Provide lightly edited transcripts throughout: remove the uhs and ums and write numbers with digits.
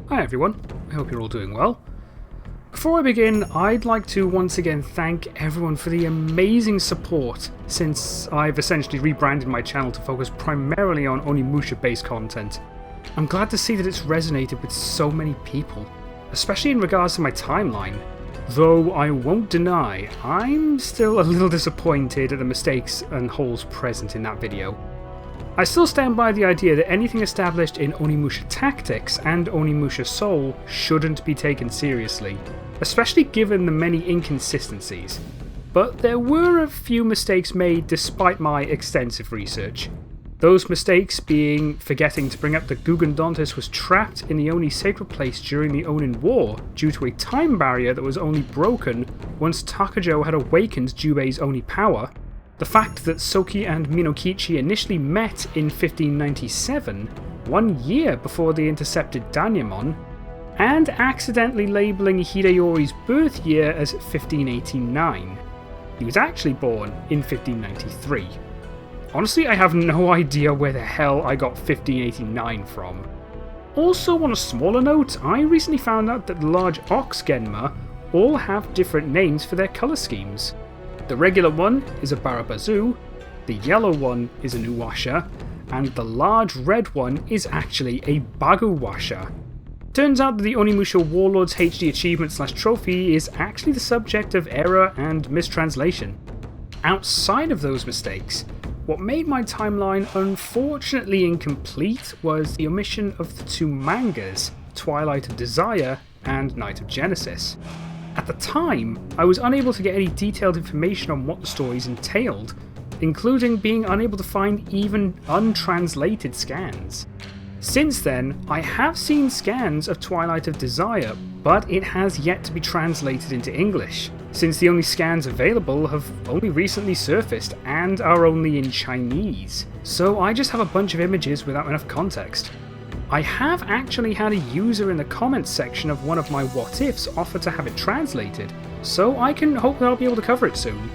Hi everyone, I hope you're all doing well. Before I begin, I'd like to once again thank everyone for the amazing support since I've essentially rebranded my channel to focus primarily on Onimusha based content. I'm glad to see that it's resonated with so many people, especially in regards to my timeline. Though I won't deny, I'm still a little disappointed at the mistakes and holes present in that video. I still stand by the idea that anything established in Onimusha Tactics and Onimusha Soul shouldn't be taken seriously, especially given the many inconsistencies. But there were a few mistakes made despite my extensive research. Those mistakes being forgetting to bring up that Guggendontis was trapped in the Oni sacred place during the Onin War due to a time barrier that was only broken once Takajo had awakened Jubei's Oni power, the fact that Soki and Minokichi initially met in 1597, 1 year before they intercepted Danyamon, and accidentally labelling Hideyori's birth year as 1589. He was actually born in 1593. Honestly, I have no idea where the hell I got 1589 from. Also, on a smaller note, I recently found out that the large Ox Genma all have different names for their colour schemes. The regular one is a Barabazu, the yellow one is an Uwasha, and the large red one is actually a Baguwasha. Turns out that the Onimusha Warlord's HD achievement / trophy is actually the subject of error and mistranslation. Outside of those mistakes, what made my timeline unfortunately incomplete was the omission of the two mangas, Twilight of Desire and Night of Genesis. At the time, I was unable to get any detailed information on what the stories entailed, including being unable to find even untranslated scans. Since then, I have seen scans of Twilight of Desire, but it has yet to be translated into English, since the only scans available have only recently surfaced and are only in Chinese, so I just have a bunch of images without enough context. I have actually had a user in the comments section of one of my what ifs offer to have it translated, so I can hope that I'll be able to cover it soon.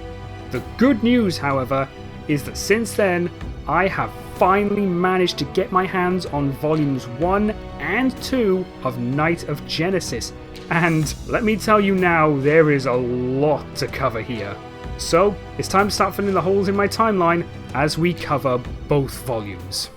The good news, however, is that since then, I have finally managed to get my hands on volumes 1 and 2 of Night of Genesis, and let me tell you now, there is a lot to cover here. So, it's time to start filling the holes in my timeline as we cover both volumes.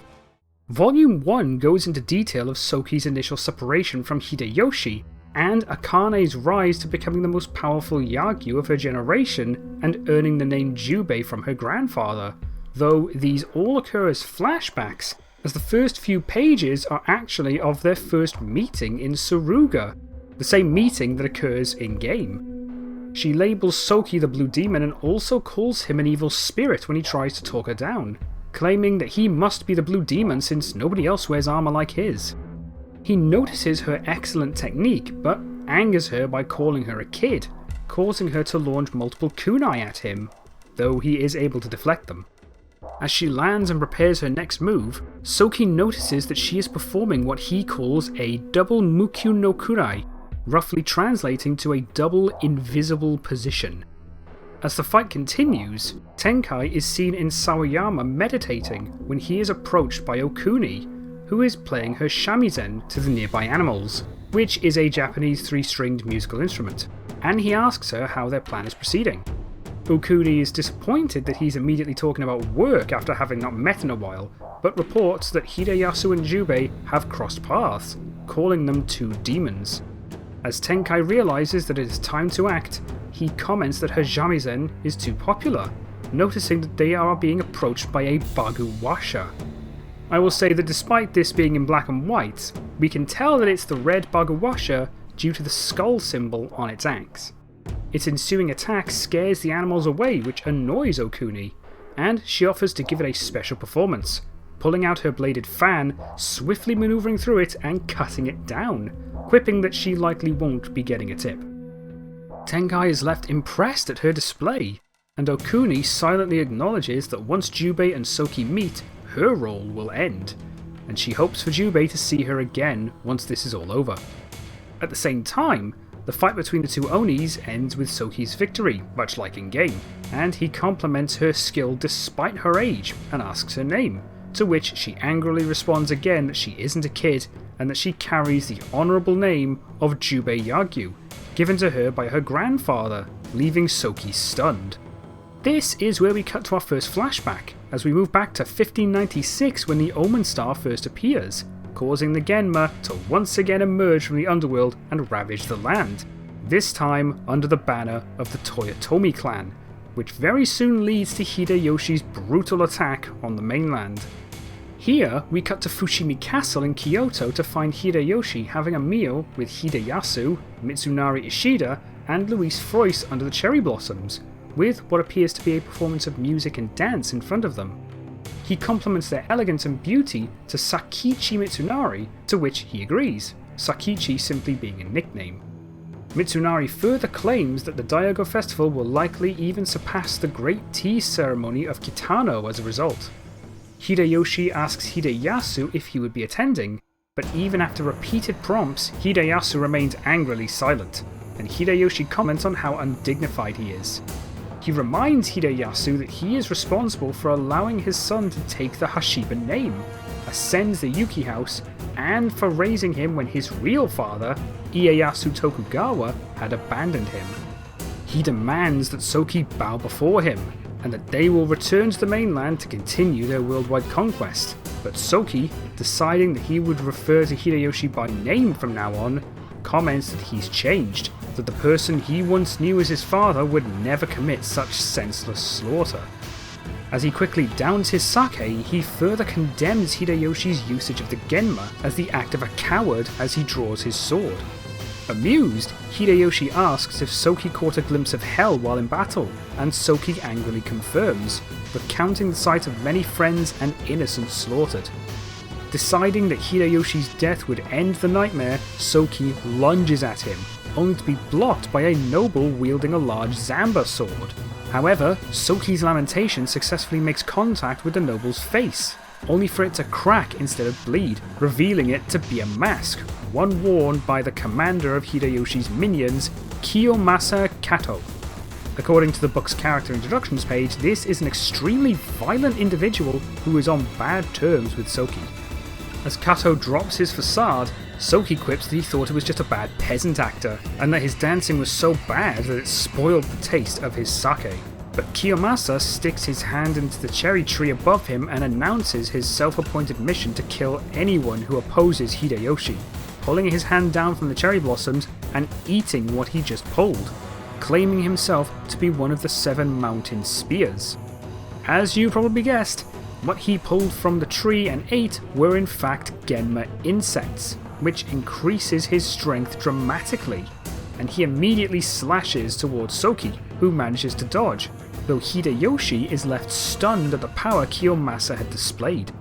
Volume 1 goes into detail of Soki's initial separation from Hideyoshi, and Akane's rise to becoming the most powerful Yagyu of her generation and earning the name Jubei from her grandfather, though these all occur as flashbacks, as the first few pages are actually of their first meeting in Suruga, the same meeting that occurs in-game. She labels Soki the Blue Demon and also calls him an evil spirit when he tries to talk her down, claiming that he must be the Blue Demon since nobody else wears armour like his. He notices her excellent technique, but angers her by calling her a kid, causing her to launch multiple kunai at him, though he is able to deflect them. As she lands and prepares her next move, Soki notices that she is performing what he calls a double Mukyu no Kunai, roughly translating to a double invisible position. As the fight continues, Tenkai is seen in Sawayama meditating when he is approached by Okuni, who is playing her shamisen to the nearby animals, which is a Japanese 3-stringed musical instrument, and he asks her how their plan is proceeding. Okuni is disappointed that he's immediately talking about work after having not met in a while, but reports that Hideyasu and Jubei have crossed paths, calling them two demons. As Tenkai realises that it is time to act, he comments that her shamisen is too popular, noticing that they are being approached by a Baguwasha. I will say that despite this being in black and white, we can tell that it's the red Baguwasha due to the skull symbol on its axe. Its ensuing attack scares the animals away, which annoys Okuni, and she offers to give it a special performance, pulling out her bladed fan, swiftly manoeuvring through it and cutting it down, quipping that she likely won't be getting a tip. Tenkai is left impressed at her display, and Okuni silently acknowledges that once Jubei and Soki meet, her role will end, and she hopes for Jubei to see her again once this is all over. At the same time, the fight between the two Onis ends with Soki's victory, much like in-game, and he compliments her skill despite her age and asks her name, to which she angrily responds again that she isn't a kid and that she carries the honourable name of Jubei Yagyu, given to her by her grandfather, leaving Soki stunned. This is where we cut to our first flashback, as we move back to 1596 when the Omen Star first appears, causing the Genma to once again emerge from the underworld and ravage the land, this time under the banner of the Toyotomi clan, which very soon leads to Hideyoshi's brutal attack on the mainland. Here, we cut to Fushimi Castle in Kyoto to find Hideyoshi having a meal with Hideyasu, Mitsunari Ishida, and Louise Froist under the cherry blossoms, with what appears to be a performance of music and dance in front of them. He compliments their elegance and beauty to Sakichi Mitsunari, to which he agrees, Sakichi simply being a nickname. Mitsunari further claims that the Daigo festival will likely even surpass the Great Tea Ceremony of Kitano as a result. Hideyoshi asks Hideyasu if he would be attending, but even after repeated prompts, Hideyasu remains angrily silent, and Hideyoshi comments on how undignified he is. He reminds Hideyasu that he is responsible for allowing his son to take the Hashiba name, ascend the Yuki house, and for raising him when his real father, Ieyasu Tokugawa, had abandoned him. He demands that Soki bow before him, and that they will return to the mainland to continue their worldwide conquest, but Soki, deciding that he would refer to Hideyoshi by name from now on, comments that he's changed, that the person he once knew as his father would never commit such senseless slaughter. As he quickly downs his sake, he further condemns Hideyoshi's usage of the Genma as the act of a coward as he draws his sword. Amused, Hideyoshi asks if Soki caught a glimpse of hell while in battle, and Soki angrily confirms, recounting the sight of many friends and innocents slaughtered. Deciding that Hideyoshi's death would end the nightmare, Soki lunges at him, only to be blocked by a noble wielding a large Zamba sword. However, Soki's lamentation successfully makes contact with the noble's face, only for it to crack instead of bleed, revealing it to be a mask, one worn by the commander of Hideyoshi's minions, Kiyomasa Kato. According to the book's character introductions page, this is an extremely violent individual who is on bad terms with Soki. As Kato drops his facade, Soki quips that he thought it was just a bad peasant actor, and that his dancing was so bad that it spoiled the taste of his sake. But Kiyomasa sticks his hand into the cherry tree above him and announces his self-appointed mission to kill anyone who opposes Hideyoshi, pulling his hand down from the cherry blossoms and eating what he just pulled, claiming himself to be one of the 7 mountain spears. As you probably guessed, what he pulled from the tree and ate were in fact Genma insects, which increases his strength dramatically, and he immediately slashes towards Soki, who manages to dodge, though Hideyoshi is left stunned at the power Kiyomasa had displayed.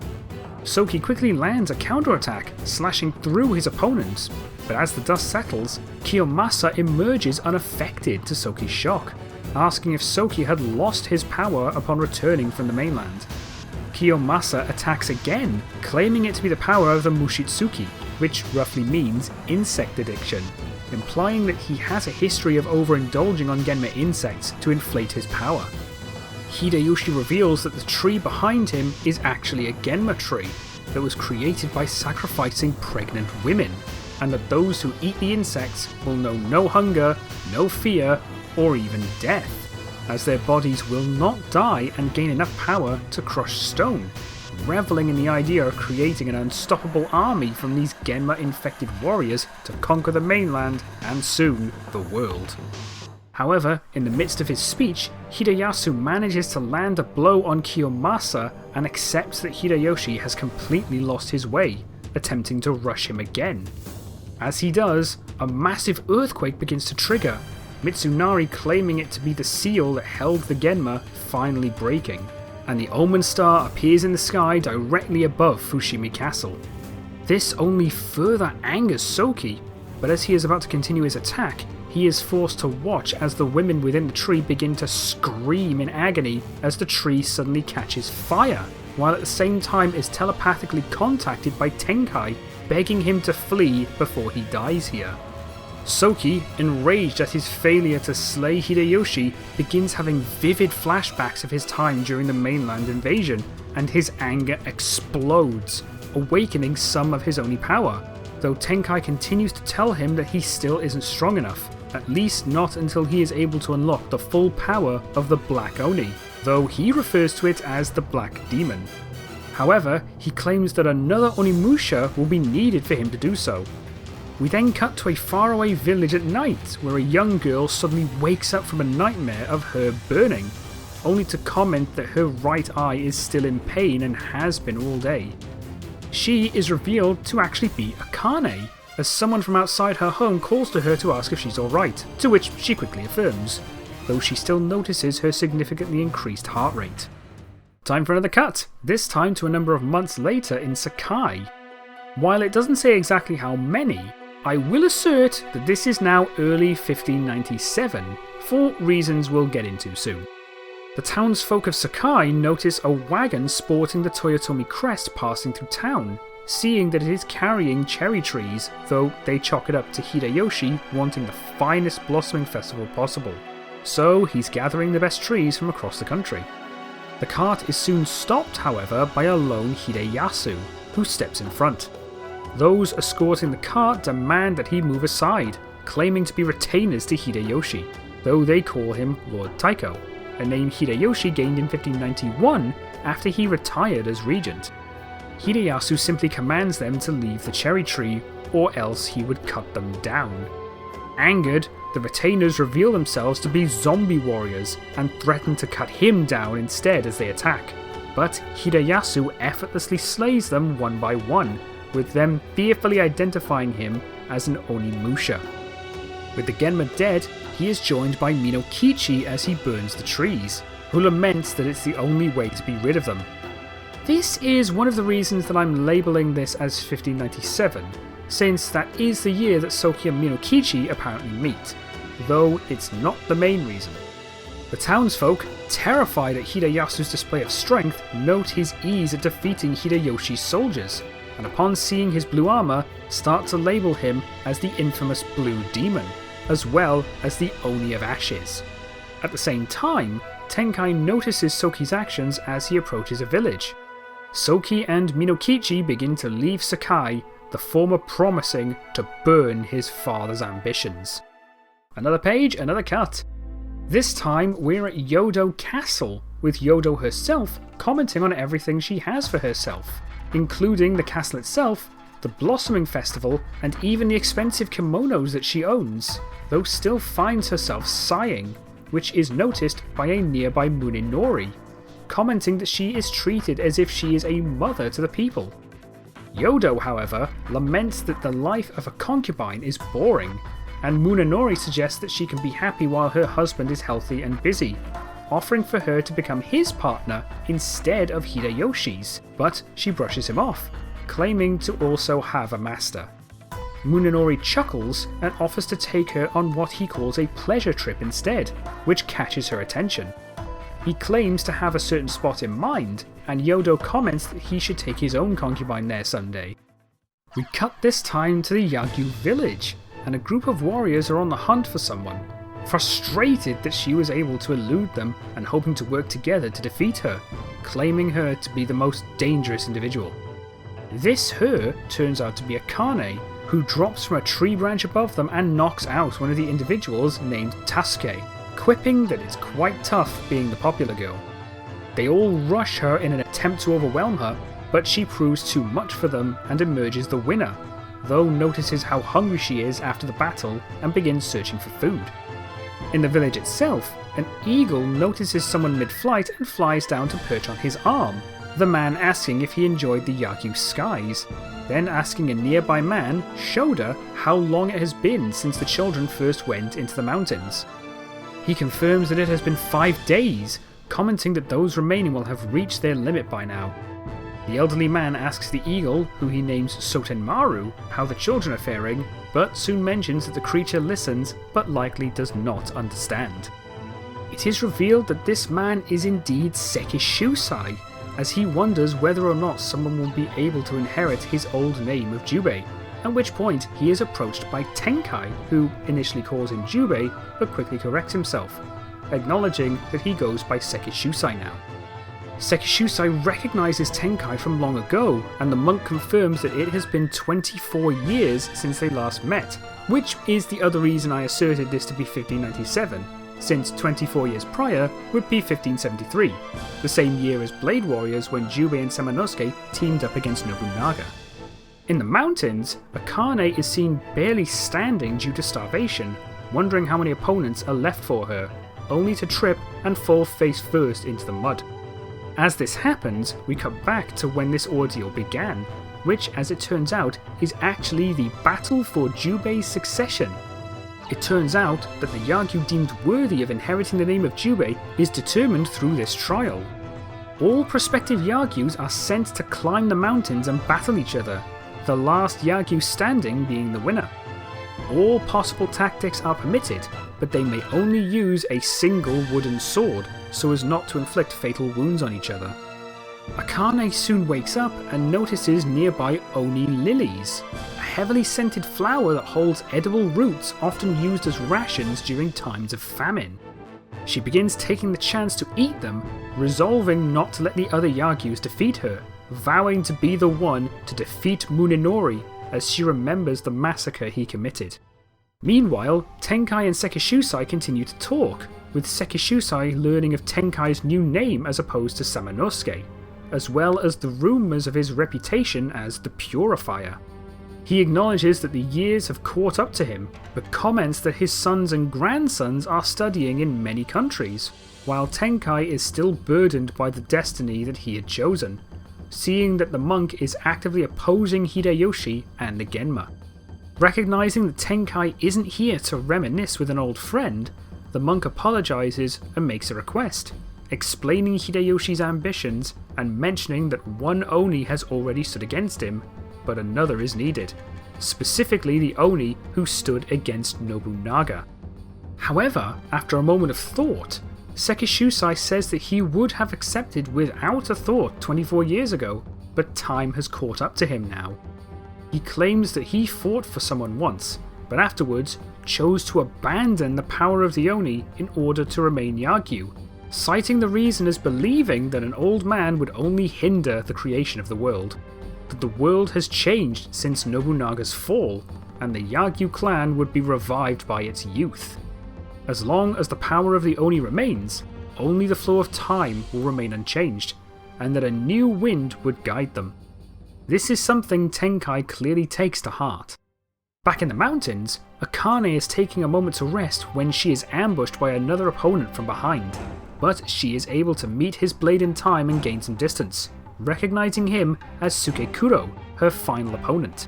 Soki quickly lands a counterattack, slashing through his opponents, but as the dust settles, Kiyomasa emerges unaffected to Soki's shock, asking if Soki had lost his power upon returning from the mainland. Kiyomasa attacks again, claiming it to be the power of the Mushitsuki, which roughly means insect addiction, implying that he has a history of overindulging on Genma insects to inflate his power. Hideyoshi reveals that the tree behind him is actually a Genma tree that was created by sacrificing pregnant women, and that those who eat the insects will know no hunger, no fear, or even death, as their bodies will not die and gain enough power to crush stone, reveling in the idea of creating an unstoppable army from these Genma-infected warriors to conquer the mainland and soon the world. However, in the midst of his speech, Hideyasu manages to land a blow on Kiyomasa and accepts that Hideyoshi has completely lost his way, attempting to rush him again. As he does, a massive earthquake begins to trigger, Mitsunari claiming it to be the seal that held the Genma finally breaking, and the Omen Star appears in the sky directly above Fushimi Castle. This only further angers Soki, but as he is about to continue his attack, he is forced to watch as the women within the tree begin to scream in agony as the tree suddenly catches fire, while at the same time is telepathically contacted by Tenkai, begging him to flee before he dies here. Soki, enraged at his failure to slay Hideyoshi, begins having vivid flashbacks of his time during the mainland invasion, and his anger explodes, awakening some of his Oni power, though Tenkai continues to tell him that he still isn't strong enough, at least not until he is able to unlock the full power of the Black Oni, though he refers to it as the Black Demon. However, he claims that another Onimusha will be needed for him to do so. We then cut to a faraway village at night, where a young girl suddenly wakes up from a nightmare of her burning, only to comment that her right eye is still in pain and has been all day. She is revealed to actually be Akane, as someone from outside her home calls to her to ask if she's alright, to which she quickly affirms, though she still notices her significantly increased heart rate. Time for another cut, this time to a number of months later in Sakai. While it doesn't say exactly how many, I will assert that this is now early 1597, for reasons we'll get into soon. The townsfolk of Sakai notice a wagon sporting the Toyotomi crest passing through town, seeing that it is carrying cherry trees, though they chalk it up to Hideyoshi wanting the finest blossoming festival possible. So he's gathering the best trees from across the country. The cart is soon stopped, however, by a lone Hideyasu, who steps in front. Those escorting the cart demand that he move aside, claiming to be retainers to Hideyoshi, though they call him Lord Taiko, a name Hideyoshi gained in 1591 after he retired as regent. Hideyasu simply commands them to leave the cherry tree, or else he would cut them down. Angered, the retainers reveal themselves to be zombie warriors and threaten to cut him down instead as they attack, but Hideyasu effortlessly slays them one by one, with them fearfully identifying him as an Onimusha. With the Genma dead, he is joined by Minokichi as he burns the trees, who laments that it's the only way to be rid of them. This is one of the reasons that I'm labelling this as 1597, since that is the year that Soki and Minokichi apparently meet, though it's not the main reason. The townsfolk, terrified at Hideyasu's display of strength, note his ease at defeating Hideyoshi's soldiers, and upon seeing his blue armour, start to label him as the infamous Blue Demon, as well as the Oni of Ashes. At the same time, Tenkai notices Soki's actions as he approaches a village. Soki and Minokichi begin to leave Sakai, the former promising to burn his father's ambitions. Another page, another cut. This time we're at Yodo Castle, with Yodo herself commenting on everything she has for herself, including the castle itself, the Blossoming Festival, and even the expensive kimonos that she owns, though still finds herself sighing, which is noticed by a nearby Muninori, commenting that she is treated as if she is a mother to the people. Yodo, however, laments that the life of a concubine is boring, and Muninori suggests that she can be happy while her husband is healthy and busy, offering for her to become his partner instead of Hideyoshi's, but she brushes him off, claiming to also have a master. Muninori chuckles and offers to take her on what he calls a pleasure trip instead, which catches her attention. He claims to have a certain spot in mind, and Yodo comments that he should take his own concubine there someday. We cut this time to the Yagyu village, and a group of warriors are on the hunt for someone, frustrated that she was able to elude them and hoping to work together to defeat her, claiming her to be the most dangerous individual. This her turns out to be Akane, who drops from a tree branch above them and knocks out one of the individuals named Tasuke, quipping that it's quite tough being the popular girl. They all rush her in an attempt to overwhelm her, but she proves too much for them and emerges the winner, though notices how hungry she is after the battle and begins searching for food. In the village itself, an eagle notices someone mid-flight and flies down to perch on his arm, the man asking if he enjoyed the Yagyu skies, then asking a nearby man, Shoda, how long it has been since the children first went into the mountains. He confirms that it has been 5 days, commenting that those remaining will have reached their limit by now. The elderly man asks the eagle, who he names Sotenmaru, how the children are faring, but soon mentions that the creature listens but likely does not understand. It is revealed that this man is indeed Seki Shusai, as he wonders whether or not someone will be able to inherit his old name of Jubei, at which point he is approached by Tenkai, who initially calls him Jubei but quickly corrects himself, acknowledging that he goes by Seki Shusai now. Sekishusai recognizes Tenkai from long ago, and the monk confirms that it has been 24 years since they last met, which is the other reason I asserted this to be 1597, since 24 years prior would be 1573, the same year as Blade Warriors when Jubei and Samanosuke teamed up against Nobunaga. In the mountains, Akane is seen barely standing due to starvation, wondering how many opponents are left for her, only to trip and fall face first into the mud. As this happens, we cut back to when this ordeal began, which, as it turns out, is actually the battle for Jubei's succession. It turns out that the Yagyu deemed worthy of inheriting the name of Jubei is determined through this trial. All prospective Yagyus are sent to climb the mountains and battle each other, the last Yagyu standing being the winner. All possible tactics are permitted, but they may only use a single wooden sword, so as not to inflict fatal wounds on each other. Akane soon wakes up and notices nearby Oni lilies, a heavily scented flower that holds edible roots often used as rations during times of famine. She begins taking the chance to eat them, resolving not to let the other Yagyus defeat her, vowing to be the one to defeat Munenori as she remembers the massacre he committed. Meanwhile, Tenkai and Sekishusai continue to talk, with Sekishusai learning of Tenkai's new name as opposed to Samanosuke, as well as the rumours of his reputation as the Purifier. He acknowledges that the years have caught up to him, but comments that his sons and grandsons are studying in many countries, while Tenkai is still burdened by the destiny that he had chosen, seeing that the monk is actively opposing Hideyoshi and the Genma. Recognizing that Tenkai isn't here to reminisce with an old friend, the monk apologizes and makes a request, explaining Hideyoshi's ambitions and mentioning that one Oni has already stood against him, but another is needed, specifically the Oni who stood against Nobunaga. However, after a moment of thought, Sekishusai says that he would have accepted without a thought 24 years ago, but time has caught up to him now. He claims that he fought for someone once, but afterwards chose to abandon the power of the Oni in order to remain Yagyu, citing the reason as believing that an old man would only hinder the creation of the world, that the world has changed since Nobunaga's fall, and the Yagyu clan would be revived by its youth. As long as the power of the Oni remains, only the flow of time will remain unchanged, and that a new wind would guide them. This is something Tenkai clearly takes to heart. Back in the mountains, Akane is taking a moment to rest when she is ambushed by another opponent from behind, but she is able to meet his blade in time and gain some distance, recognizing him as Sukekuro, her final opponent.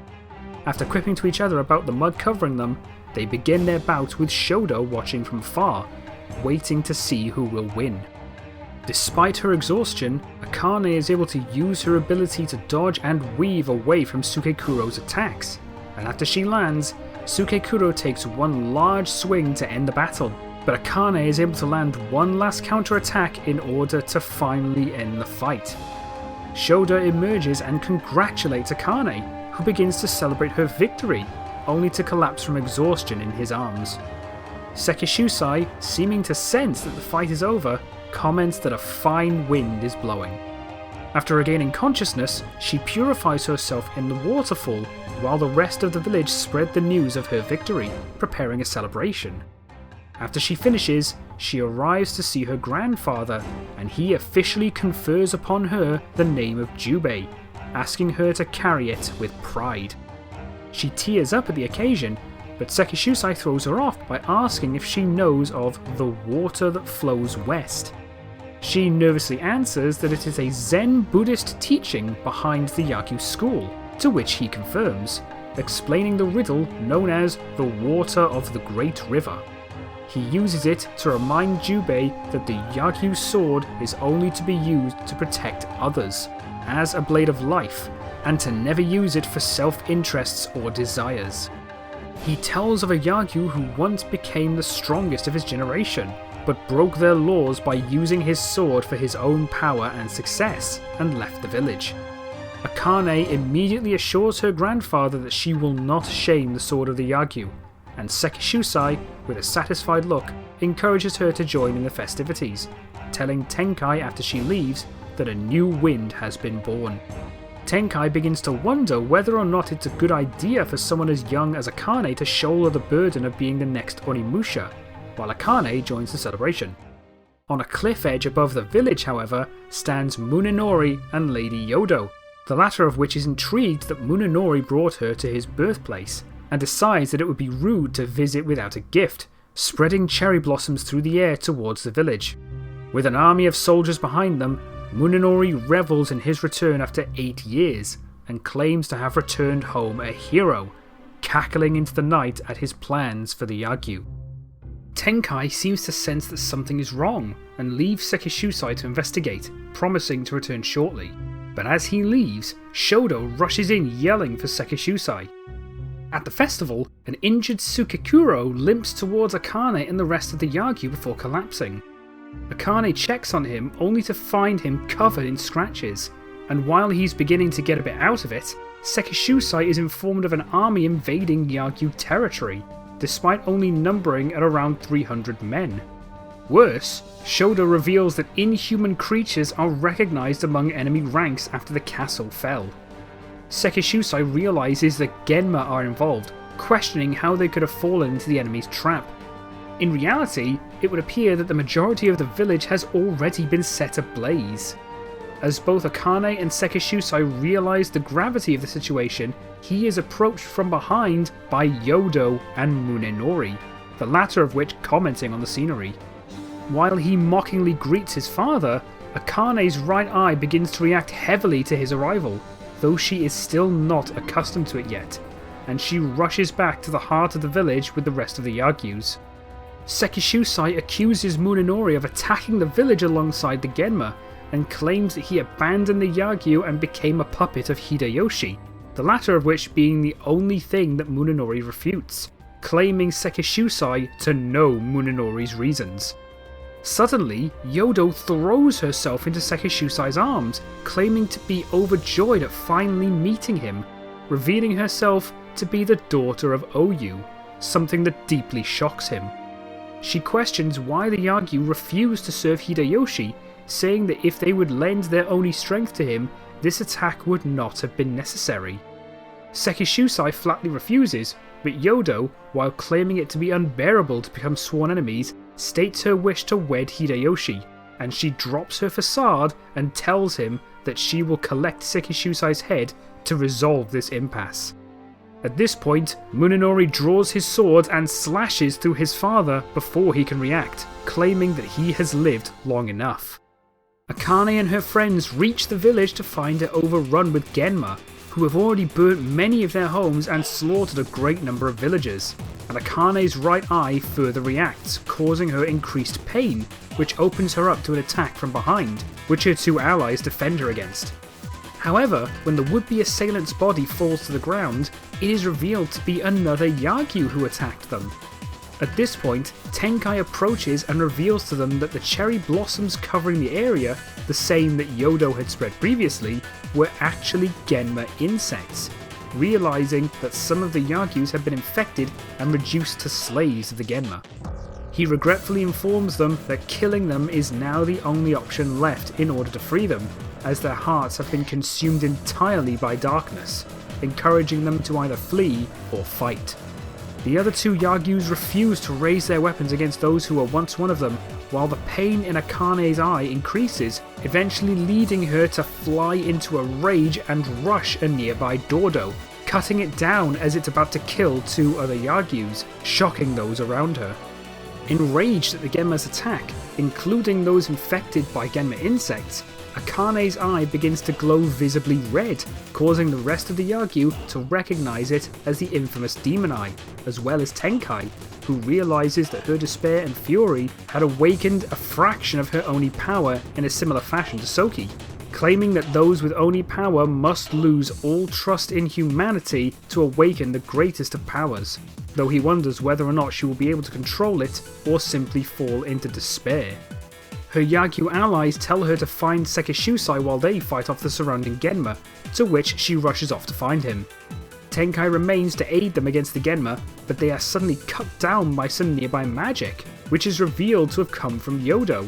After quipping to each other about the mud covering them, they begin their bout with Shodo watching from far, waiting to see who will win. Despite her exhaustion, Akane is able to use her ability to dodge and weave away from Sukekuro's attacks, and after she lands, Sukekuro takes one large swing to end the battle, but Akane is able to land one last counter-attack in order to finally end the fight. Shoda emerges and congratulates Akane, who begins to celebrate her victory, only to collapse from exhaustion in his arms. Sekishusai, seeming to sense that the fight is over, comments that a fine wind is blowing. After regaining consciousness, she purifies herself in the waterfall, while the rest of the village spread the news of her victory, preparing a celebration. After she finishes, she arrives to see her grandfather, and he officially confers upon her the name of Jubei, asking her to carry it with pride. She tears up at the occasion, but Sekishusai throws her off by asking if she knows of the water that flows west. She nervously answers that it is a Zen Buddhist teaching behind the Yagyu school, to which he confirms, explaining the riddle known as the Water of the Great River. He uses it to remind Jubei that the Yagyu sword is only to be used to protect others, as a blade of life, and to never use it for self-interests or desires. He tells of a Yagyu who once became the strongest of his generation, but broke their laws by using his sword for his own power and success, and left the village. Akane immediately assures her grandfather that she will not shame the sword of the Yagyu, and Sekishusai, with a satisfied look, encourages her to join in the festivities, telling Tenkai after she leaves that a new wind has been born. Tenkai begins to wonder whether or not it's a good idea for someone as young as Akane to shoulder the burden of being the next Onimusha, while Akane joins the celebration. On a cliff edge above the village, however, stands Munenori and Lady Yodo, the latter of which is intrigued that Munenori brought her to his birthplace, and decides that it would be rude to visit without a gift, spreading cherry blossoms through the air towards the village. With an army of soldiers behind them, Munenori revels in his return after 8 years, and claims to have returned home a hero, cackling into the night at his plans for the Yagyu. Tenkai seems to sense that something is wrong, and leaves Sekishusai to investigate, promising to return shortly. But as he leaves, Shodo rushes in yelling for Sekishusai. At the festival, an injured Tsukikuro limps towards Akane and the rest of the Yagyu before collapsing. Akane checks on him only to find him covered in scratches, and while he's beginning to get a bit out of it, Sekishusai is informed of an army invading Yagyu territory, despite only numbering at around 300 men. Worse, Shodo reveals that inhuman creatures are recognised among enemy ranks after the castle fell. Sekishusai realises that Genma are involved, questioning how they could have fallen into the enemy's trap. In reality, it would appear that the majority of the village has already been set ablaze. As both Akane and Sekishusai realise the gravity of the situation, he is approached from behind by Yodo and Munenori, the latter of which commenting on the scenery. While he mockingly greets his father, Akane's right eye begins to react heavily to his arrival, though she is still not accustomed to it yet, and she rushes back to the heart of the village with the rest of the Yagyus. Sekishusai accuses Munenori of attacking the village alongside the Genma, and claims that he abandoned the Yagyu and became a puppet of Hideyoshi, the latter of which being the only thing that Munenori refutes, claiming Sekishusai to know Munenori's reasons. Suddenly, Yodo throws herself into Sekishusai's arms, claiming to be overjoyed at finally meeting him, revealing herself to be the daughter of Oyu, something that deeply shocks him. She questions why the Yagyu refused to serve Hideyoshi, saying that if they would lend their Oni strength to him, this attack would not have been necessary. Sekishusai flatly refuses, but Yodo, while claiming it to be unbearable to become sworn enemies, states her wish to wed Hideyoshi, and she drops her facade and tells him that she will collect Sekishusai's head to resolve this impasse. At this point, Munenori draws his sword and slashes through his father before he can react, claiming that he has lived long enough. Akane and her friends reach the village to find it overrun with Genma, who have already burnt many of their homes and slaughtered a great number of villagers, and Akane's right eye further reacts, causing her increased pain, which opens her up to an attack from behind, which her two allies defend her against. However, when the would-be assailant's body falls to the ground, it is revealed to be another Yagyu who attacked them. At this point, Tenkai approaches and reveals to them that the cherry blossoms covering the area, the same that Yodo had spread previously, were actually Genma insects, realizing that some of the Yagyus had been infected and reduced to slaves of the Genma. He regretfully informs them that killing them is now the only option left in order to free them, as their hearts have been consumed entirely by darkness, encouraging them to either flee or fight. The other two Yagyus refuse to raise their weapons against those who were once one of them, while the pain in Akane's eye increases, eventually leading her to fly into a rage and rush a nearby Dordo, cutting it down as it's about to kill two other Yagyus, shocking those around her. Enraged at the Genma's attack, including those infected by Genma insects, Akane's eye begins to glow visibly red, causing the rest of the Yagyu to recognize it as the infamous Demon Eye, as well as Tenkai, who realizes that her despair and fury had awakened a fraction of her Oni power in a similar fashion to Soki, claiming that those with Oni power must lose all trust in humanity to awaken the greatest of powers, though he wonders whether or not she will be able to control it or simply fall into despair. Her Yagyu allies tell her to find Sekishusai while they fight off the surrounding Genma, to which she rushes off to find him. Tenkai remains to aid them against the Genma, but they are suddenly cut down by some nearby magic, which is revealed to have come from Yodo,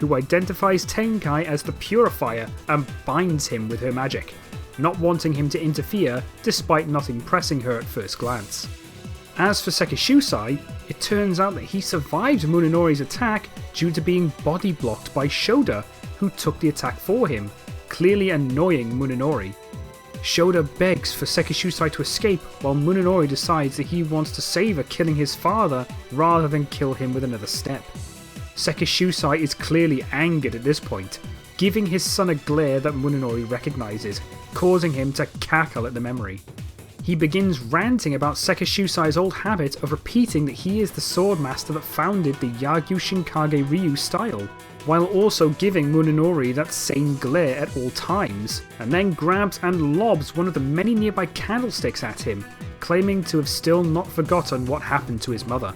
who identifies Tenkai as the Purifier and binds him with her magic, not wanting him to interfere despite not impressing her at first glance. As for Sekishusai, it turns out that he survived Munenori's attack due to being body blocked by Shoda, who took the attack for him, clearly annoying Munenori. Shoda begs for Sekishusai to escape while Munenori decides that he wants to save her, killing his father rather than kill him with another step. Sekishusai is clearly angered at this point, giving his son a glare that Munenori recognises, causing him to cackle at the memory. He begins ranting about Sekishusai's old habit of repeating that he is the swordmaster that founded the Yagyu Shinkage Ryu style, while also giving Munenori that same glare at all times, and then grabs and lobs one of the many nearby candlesticks at him, claiming to have still not forgotten what happened to his mother.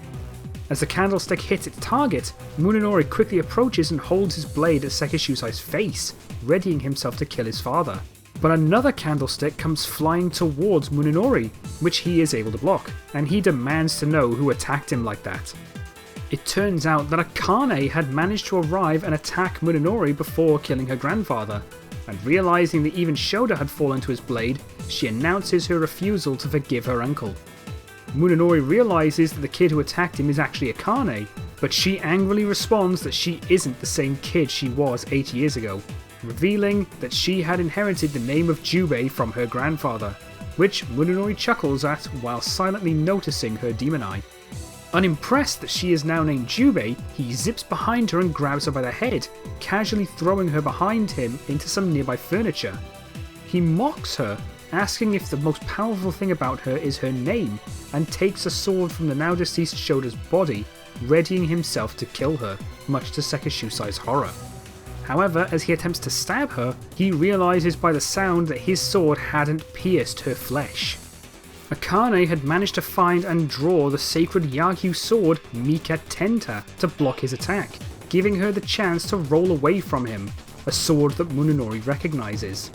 As the candlestick hits its target, Munenori quickly approaches and holds his blade at Sekishusai's face, readying himself to kill his father. But another candlestick comes flying towards Munenori, which he is able to block, and he demands to know who attacked him like that. It turns out that Akane had managed to arrive and attack Munenori before killing her grandfather, and realising that even Shoda had fallen to his blade, she announces her refusal to forgive her uncle. Munenori realises that the kid who attacked him is actually Akane, but she angrily responds that she isn't the same kid she was 8 years ago, revealing that she had inherited the name of Jubei from her grandfather, which Munenori chuckles at while silently noticing her demon eye. Unimpressed that she is now named Jubei, he zips behind her and grabs her by the head, casually throwing her behind him into some nearby furniture. He mocks her, asking if the most powerful thing about her is her name, and takes a sword from the now deceased Shoda's body, readying himself to kill her, much to Sekishusai's horror. However, as he attempts to stab her, he realises by the sound that his sword hadn't pierced her flesh. Akane had managed to find and draw the sacred Yagyu sword Mika Tenta to block his attack, giving her the chance to roll away from him, a sword that Munenori recognises.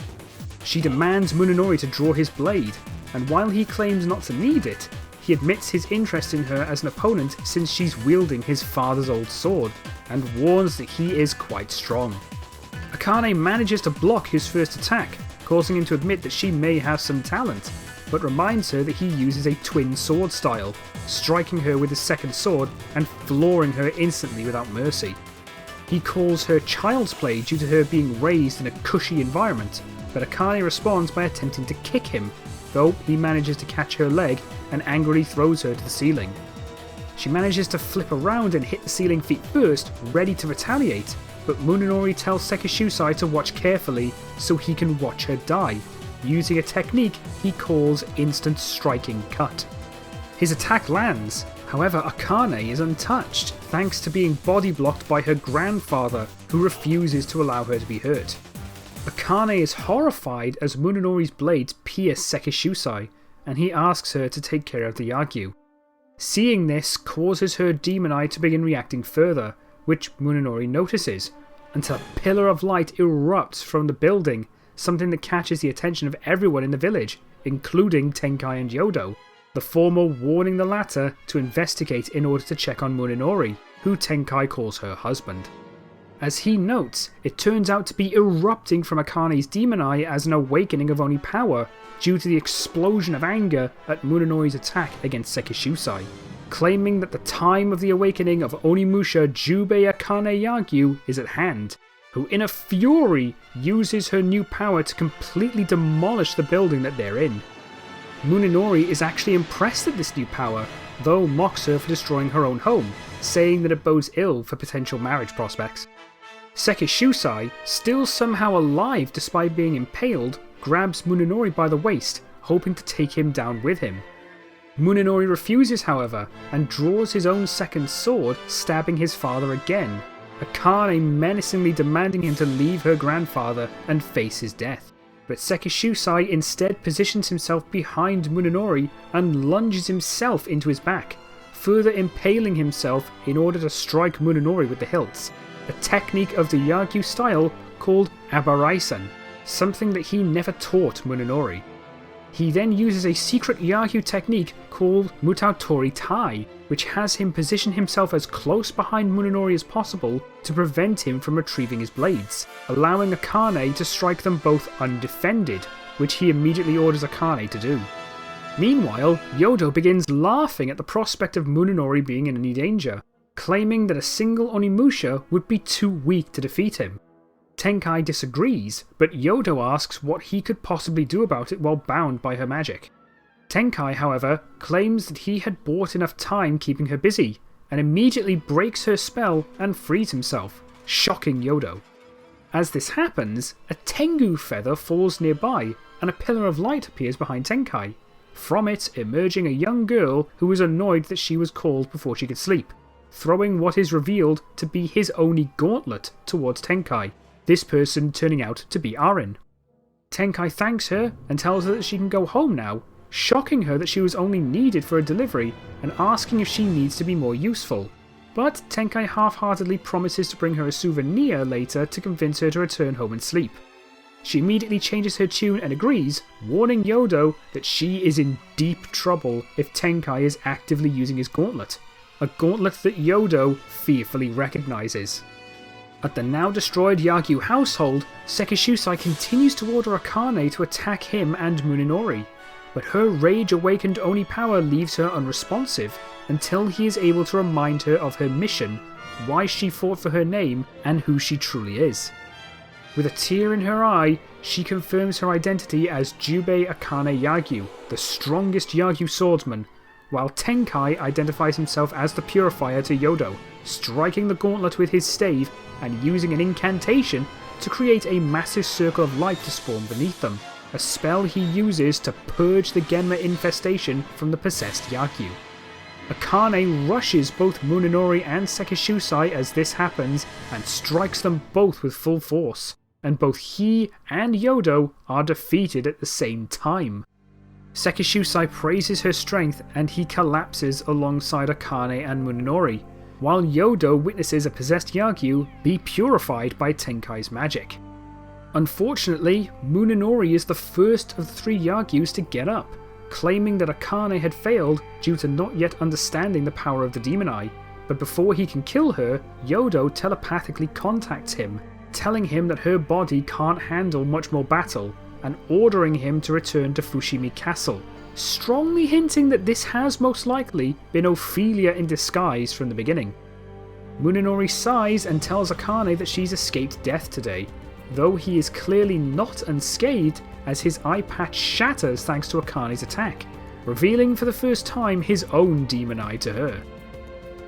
She demands Munenori to draw his blade, and while he claims not to need it, he admits his interest in her as an opponent since she's wielding his father's old sword, and warns that he is quite strong. Akane manages to block his first attack, causing him to admit that she may have some talent, but reminds her that he uses a twin sword style, striking her with his second sword and flooring her instantly without mercy. He calls her child's play due to her being raised in a cushy environment, but Akane responds by attempting to kick him, though he manages to catch her leg and angrily throws her to the ceiling. She manages to flip around and hit the ceiling feet first, ready to retaliate, but Munenori tells Sekishusai to watch carefully so he can watch her die, using a technique he calls instant striking cut. His attack lands, however Akane is untouched thanks to being body blocked by her grandfather, who refuses to allow her to be hurt. Akane is horrified as Munenori's blades pierce Sekishusai, and he asks her to take care of the Yagyu. Seeing this causes her demon eye to begin reacting further, which Munenori notices, until a pillar of light erupts from the building, something that catches the attention of everyone in the village, including Tenkai and Yodo, the former warning the latter to investigate in order to check on Munenori, who Tenkai calls her husband. As he notes, it turns out to be erupting from Akane's demon eye as an awakening of Oni power due to the explosion of anger at Munenori's attack against Sekishusai, claiming that the time of the awakening of Onimusha Jubei Akane Yagyu is at hand, who in a fury uses her new power to completely demolish the building that they're in. Munenori is actually impressed at this new power, though mocks her for destroying her own home, saying that it bodes ill for potential marriage prospects. Sekishusai, still somehow alive despite being impaled, grabs Munenori by the waist, hoping to take him down with him. Munenori refuses, however, and draws his own second sword, stabbing his father again, Akane menacingly demanding him to leave her grandfather and face his death. But Sekishusai instead positions himself behind Munenori and lunges himself into his back, further impaling himself in order to strike Munenori with the hilts, a technique of the Yagyu style called Abaraisan, something that he never taught Munenori. He then uses a secret Yagyu technique called Mutatori Tai, which has him position himself as close behind Munenori as possible to prevent him from retrieving his blades, allowing Akane to strike them both undefended, which he immediately orders Akane to do. Meanwhile, Yodo begins laughing at the prospect of Munenori being in any danger, claiming that a single Onimusha would be too weak to defeat him. Tenkai disagrees, but Yodo asks what he could possibly do about it while bound by her magic. Tenkai, however, claims that he had bought enough time keeping her busy, and immediately breaks her spell and frees himself, shocking Yodo. As this happens, a Tengu feather falls nearby, and a pillar of light appears behind Tenkai, from it emerging a young girl who is annoyed that she was called before she could sleep, throwing what is revealed to be his only gauntlet towards Tenkai, this person turning out to be Arin. Tenkai thanks her and tells her that she can go home now, shocking her that she was only needed for a delivery and asking if she needs to be more useful. But Tenkai half-heartedly promises to bring her a souvenir later to convince her to return home and sleep. She immediately changes her tune and agrees, warning Yodo that she is in deep trouble if Tenkai is actively using his gauntlet, a gauntlet that Yodo fearfully recognises. At the now destroyed Yagyu household, Sekishusai continues to order Akane to attack him and Munenori, but her rage-awakened Oni power leaves her unresponsive until he is able to remind her of her mission, why she fought for her name, and who she truly is. With a tear in her eye, she confirms her identity as Jubei Akane Yagyu, the strongest Yagyu swordsman, while Tenkai identifies himself as the Purifier to Yodo, striking the gauntlet with his stave and using an incantation to create a massive circle of light to spawn beneath them, a spell he uses to purge the Genma infestation from the possessed Yagyu. Akane rushes both Munenori and Sekishusai as this happens and strikes them both with full force, and both he and Yodo are defeated at the same time. Sekishusai praises her strength and he collapses alongside Akane and Munenori, while Yodo witnesses a possessed Yagyu be purified by Tenkai's magic. Unfortunately, Munenori is the first of the three Yagyus to get up, claiming that Akane had failed due to not yet understanding the power of the Demon Eye, but before he can kill her, Yodo telepathically contacts him, telling him that her body can't handle much more battle, and ordering him to return to Fushimi Castle, strongly hinting that this has most likely been Ophelia in disguise from the beginning. Munenori sighs and tells Akane that she's escaped death today, though he is clearly not unscathed as his eye patch shatters thanks to Akane's attack, revealing for the first time his own demon eye to her.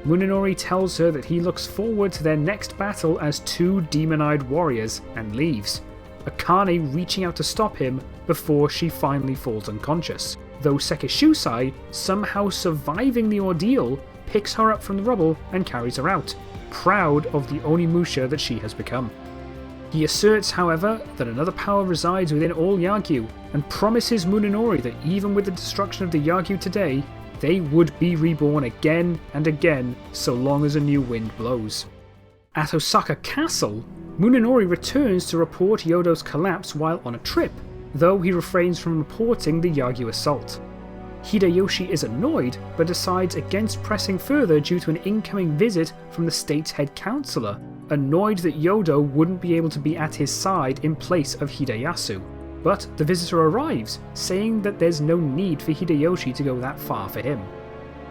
Munenori tells her that he looks forward to their next battle as two demon-eyed warriors and leaves, Akane reaching out to stop him before she finally falls unconscious, though Sekishusai, somehow surviving the ordeal, picks her up from the rubble and carries her out, proud of the Onimusha that she has become. He asserts, however, that another power resides within all Yagyu, and promises Munenori that even with the destruction of the Yagyu today, they would be reborn again and again so long as a new wind blows. At Osaka Castle, Munenori returns to report Yodo's collapse while on a trip, though he refrains from reporting the Yagyu assault. Hideyoshi is annoyed, but decides against pressing further due to an incoming visit from the state's head counselor, annoyed that Yodo wouldn't be able to be at his side in place of Hideyasu. But the visitor arrives, saying that there's no need for Hideyoshi to go that far for him.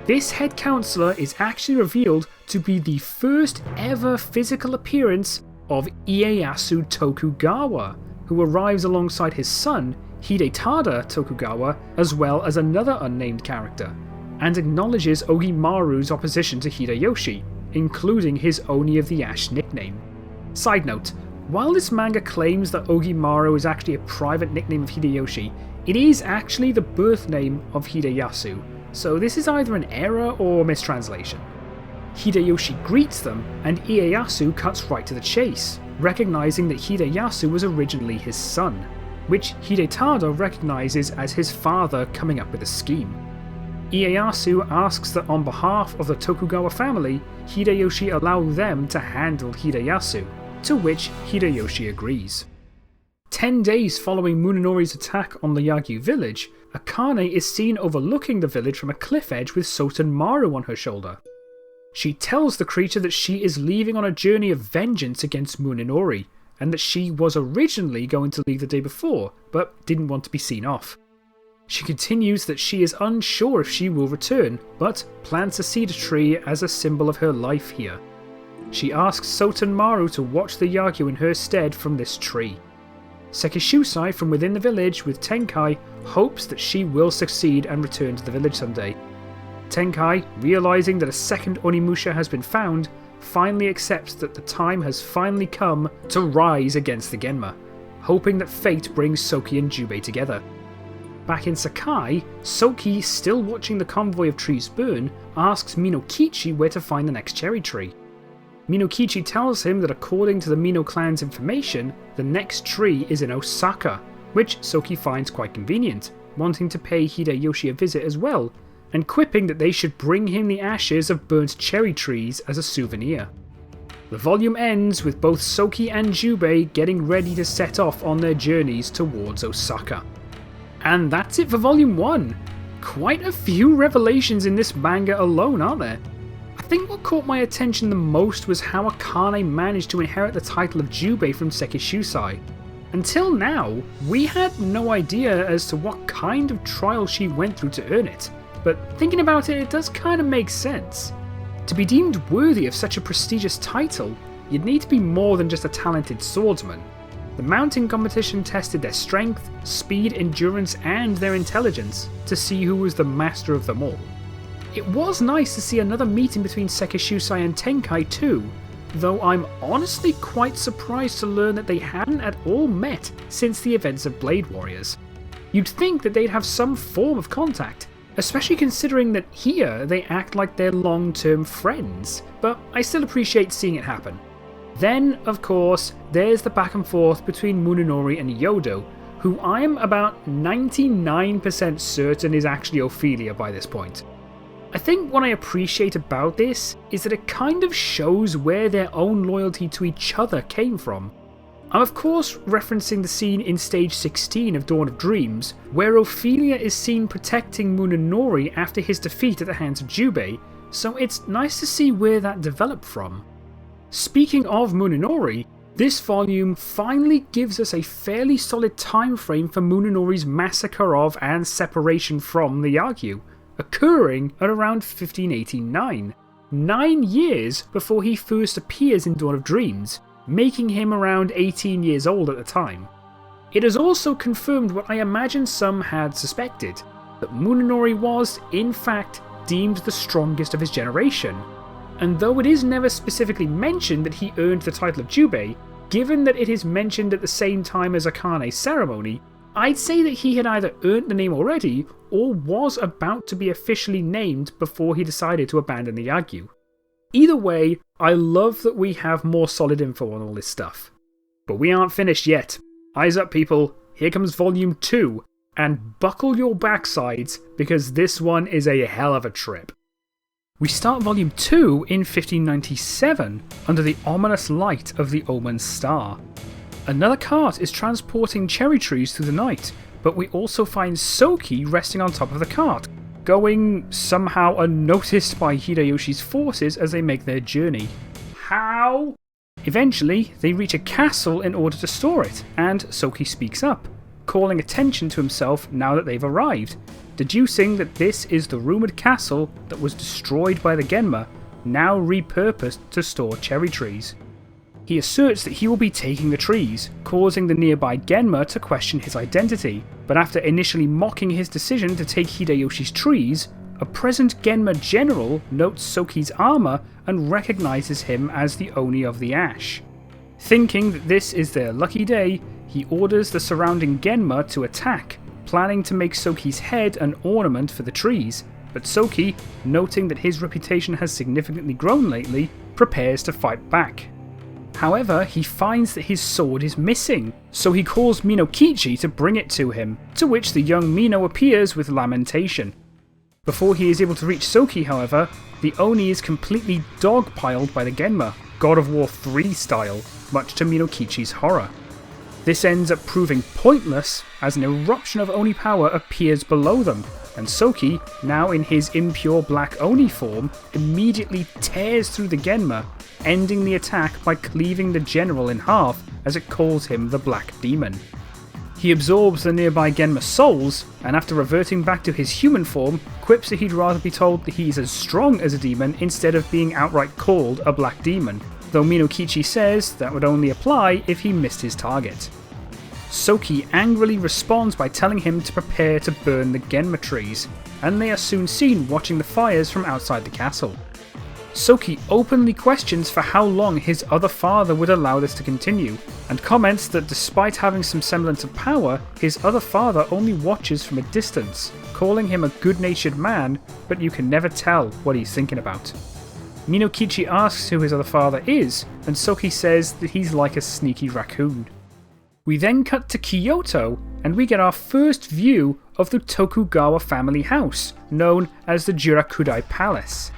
This head counselor is actually revealed to be the first ever physical appearance of Ieyasu Tokugawa, who arrives alongside his son, Hidetada Tokugawa, as well as another unnamed character, and acknowledges Ogimaru's opposition to Hideyoshi, including his Oni of the Ash nickname. Side note, while this manga claims that Ogimaru is actually a private nickname of Hideyoshi, it is actually the birth name of Hideyasu, so this is either an error or mistranslation. Hideyoshi greets them, and Ieyasu cuts right to the chase, recognizing that Hideyasu was originally his son, which Hidetada recognizes as his father coming up with a scheme. Ieyasu asks that on behalf of the Tokugawa family, Hideyoshi allow them to handle Hideyasu, to which Hideyoshi agrees. 10 days following Munenori's attack on the Yagyu village, Akane is seen overlooking the village from a cliff edge with Sotenmaru on her shoulder. She tells the creature that she is leaving on a journey of vengeance against Munenori, and that she was originally going to leave the day before, but didn't want to be seen off. She continues that she is unsure if she will return, but plants a cedar tree as a symbol of her life here. She asks Sotenmaru to watch the Yagyu in her stead from this tree. Sekishusai from within the village with Tenkai hopes that she will succeed and return to the village someday. Tenkai, realising that a second Onimusha has been found, finally accepts that the time has finally come to rise against the Genma, hoping that fate brings Soki and Jubei together. Back in Sakai, Soki, still watching the convoy of trees burn, asks Minokichi where to find the next cherry tree. Minokichi tells him that according to the Mino clan's information, the next tree is in Osaka, which Soki finds quite convenient, wanting to pay Hideyoshi a visit as well, and quipping that they should bring him the ashes of burnt cherry trees as a souvenir. The volume ends with both Soki and Jubei getting ready to set off on their journeys towards Osaka. And that's it for volume 1. Quite a few revelations in this manga alone, aren't there? I think what caught my attention the most was how Akane managed to inherit the title of Jubei from Sekishusai. Until now, we had no idea as to what kind of trial she went through to earn it. But thinking about it, it does kind of make sense. To be deemed worthy of such a prestigious title, you'd need to be more than just a talented swordsman. The mounting competition tested their strength, speed, endurance, and their intelligence to see who was the master of them all. It was nice to see another meeting between Sekishusai and Tenkai too, though I'm honestly quite surprised to learn that they hadn't at all met since the events of Blade Warriors. You'd think that they'd have some form of contact, especially considering that here they act like they're long-term friends, but I still appreciate seeing it happen. Then, of course, there's the back and forth between Munenori and Yodo, who I'm about 99% certain is actually Ophelia by this point. I think what I appreciate about this is that it kind of shows where their own loyalty to each other came from. I'm of course referencing the scene in stage 16 of Dawn of Dreams, where Ophelia is seen protecting Munenori after his defeat at the hands of Jubei, so it's nice to see where that developed from. Speaking of Munenori, this volume finally gives us a fairly solid time frame for Munenori's massacre of and separation from the Yagyu, occurring at around 1589, 9 years before he first appears in Dawn of Dreams, making him around 18 years old at the time. It has also confirmed what I imagine some had suspected, that Munenori was, in fact, deemed the strongest of his generation. And though it is never specifically mentioned that he earned the title of Jubei, given that it is mentioned at the same time as Akane's ceremony, I'd say that he had either earned the name already or was about to be officially named before he decided to abandon the Yagyu. Either way, I love that we have more solid info on all this stuff. But we aren't finished yet. Eyes up people, here comes volume 2, and buckle your backsides because this one is a hell of a trip. We start volume 2 in 1597 under the ominous light of the Omen Star. Another cart is transporting cherry trees through the night, but we also find Soki resting on top of the cart, going somehow unnoticed by Hideyoshi's forces as they make their journey. How? Eventually, they reach a castle in order to store it, and Soki speaks up, calling attention to himself now that they've arrived, deducing that this is the rumoured castle that was destroyed by the Genma, now repurposed to store cherry trees. He asserts that he will be taking the trees, causing the nearby Genma to question his identity, but after initially mocking his decision to take Hideyoshi's trees, a present Genma general notes Soki's armour and recognises him as the Oni of the Ash. Thinking that this is their lucky day, he orders the surrounding Genma to attack, planning to make Soki's head an ornament for the trees, but Soki, noting that his reputation has significantly grown lately, prepares to fight back. However, he finds that his sword is missing, so he calls Minokichi to bring it to him, to which the young Mino appears with lamentation. Before he is able to reach Soki, however, the Oni is completely dogpiled by the Genma, God of War 3 style, much to Minokichi's horror. This ends up proving pointless as an eruption of Oni power appears below them, and Soki, now in his impure black Oni form, immediately tears through the Genma, ending the attack by cleaving the general in half as it calls him the Black Demon. He absorbs the nearby Genma souls, and after reverting back to his human form, quips that he'd rather be told that he's as strong as a demon instead of being outright called a Black Demon, though Minokichi says that would only apply if he missed his target. Soki angrily responds by telling him to prepare to burn the Genma trees, and they are soon seen watching the fires from outside the castle. Soki openly questions for how long his other father would allow this to continue, and comments that despite having some semblance of power, his other father only watches from a distance, calling him a good-natured man, but you can never tell what he's thinking about. Minokichi asks who his other father is, and Soki says that he's like a sneaky raccoon. We then cut to Kyoto, and we get our first view of the Tokugawa family house, known as the Jurakudai Palace.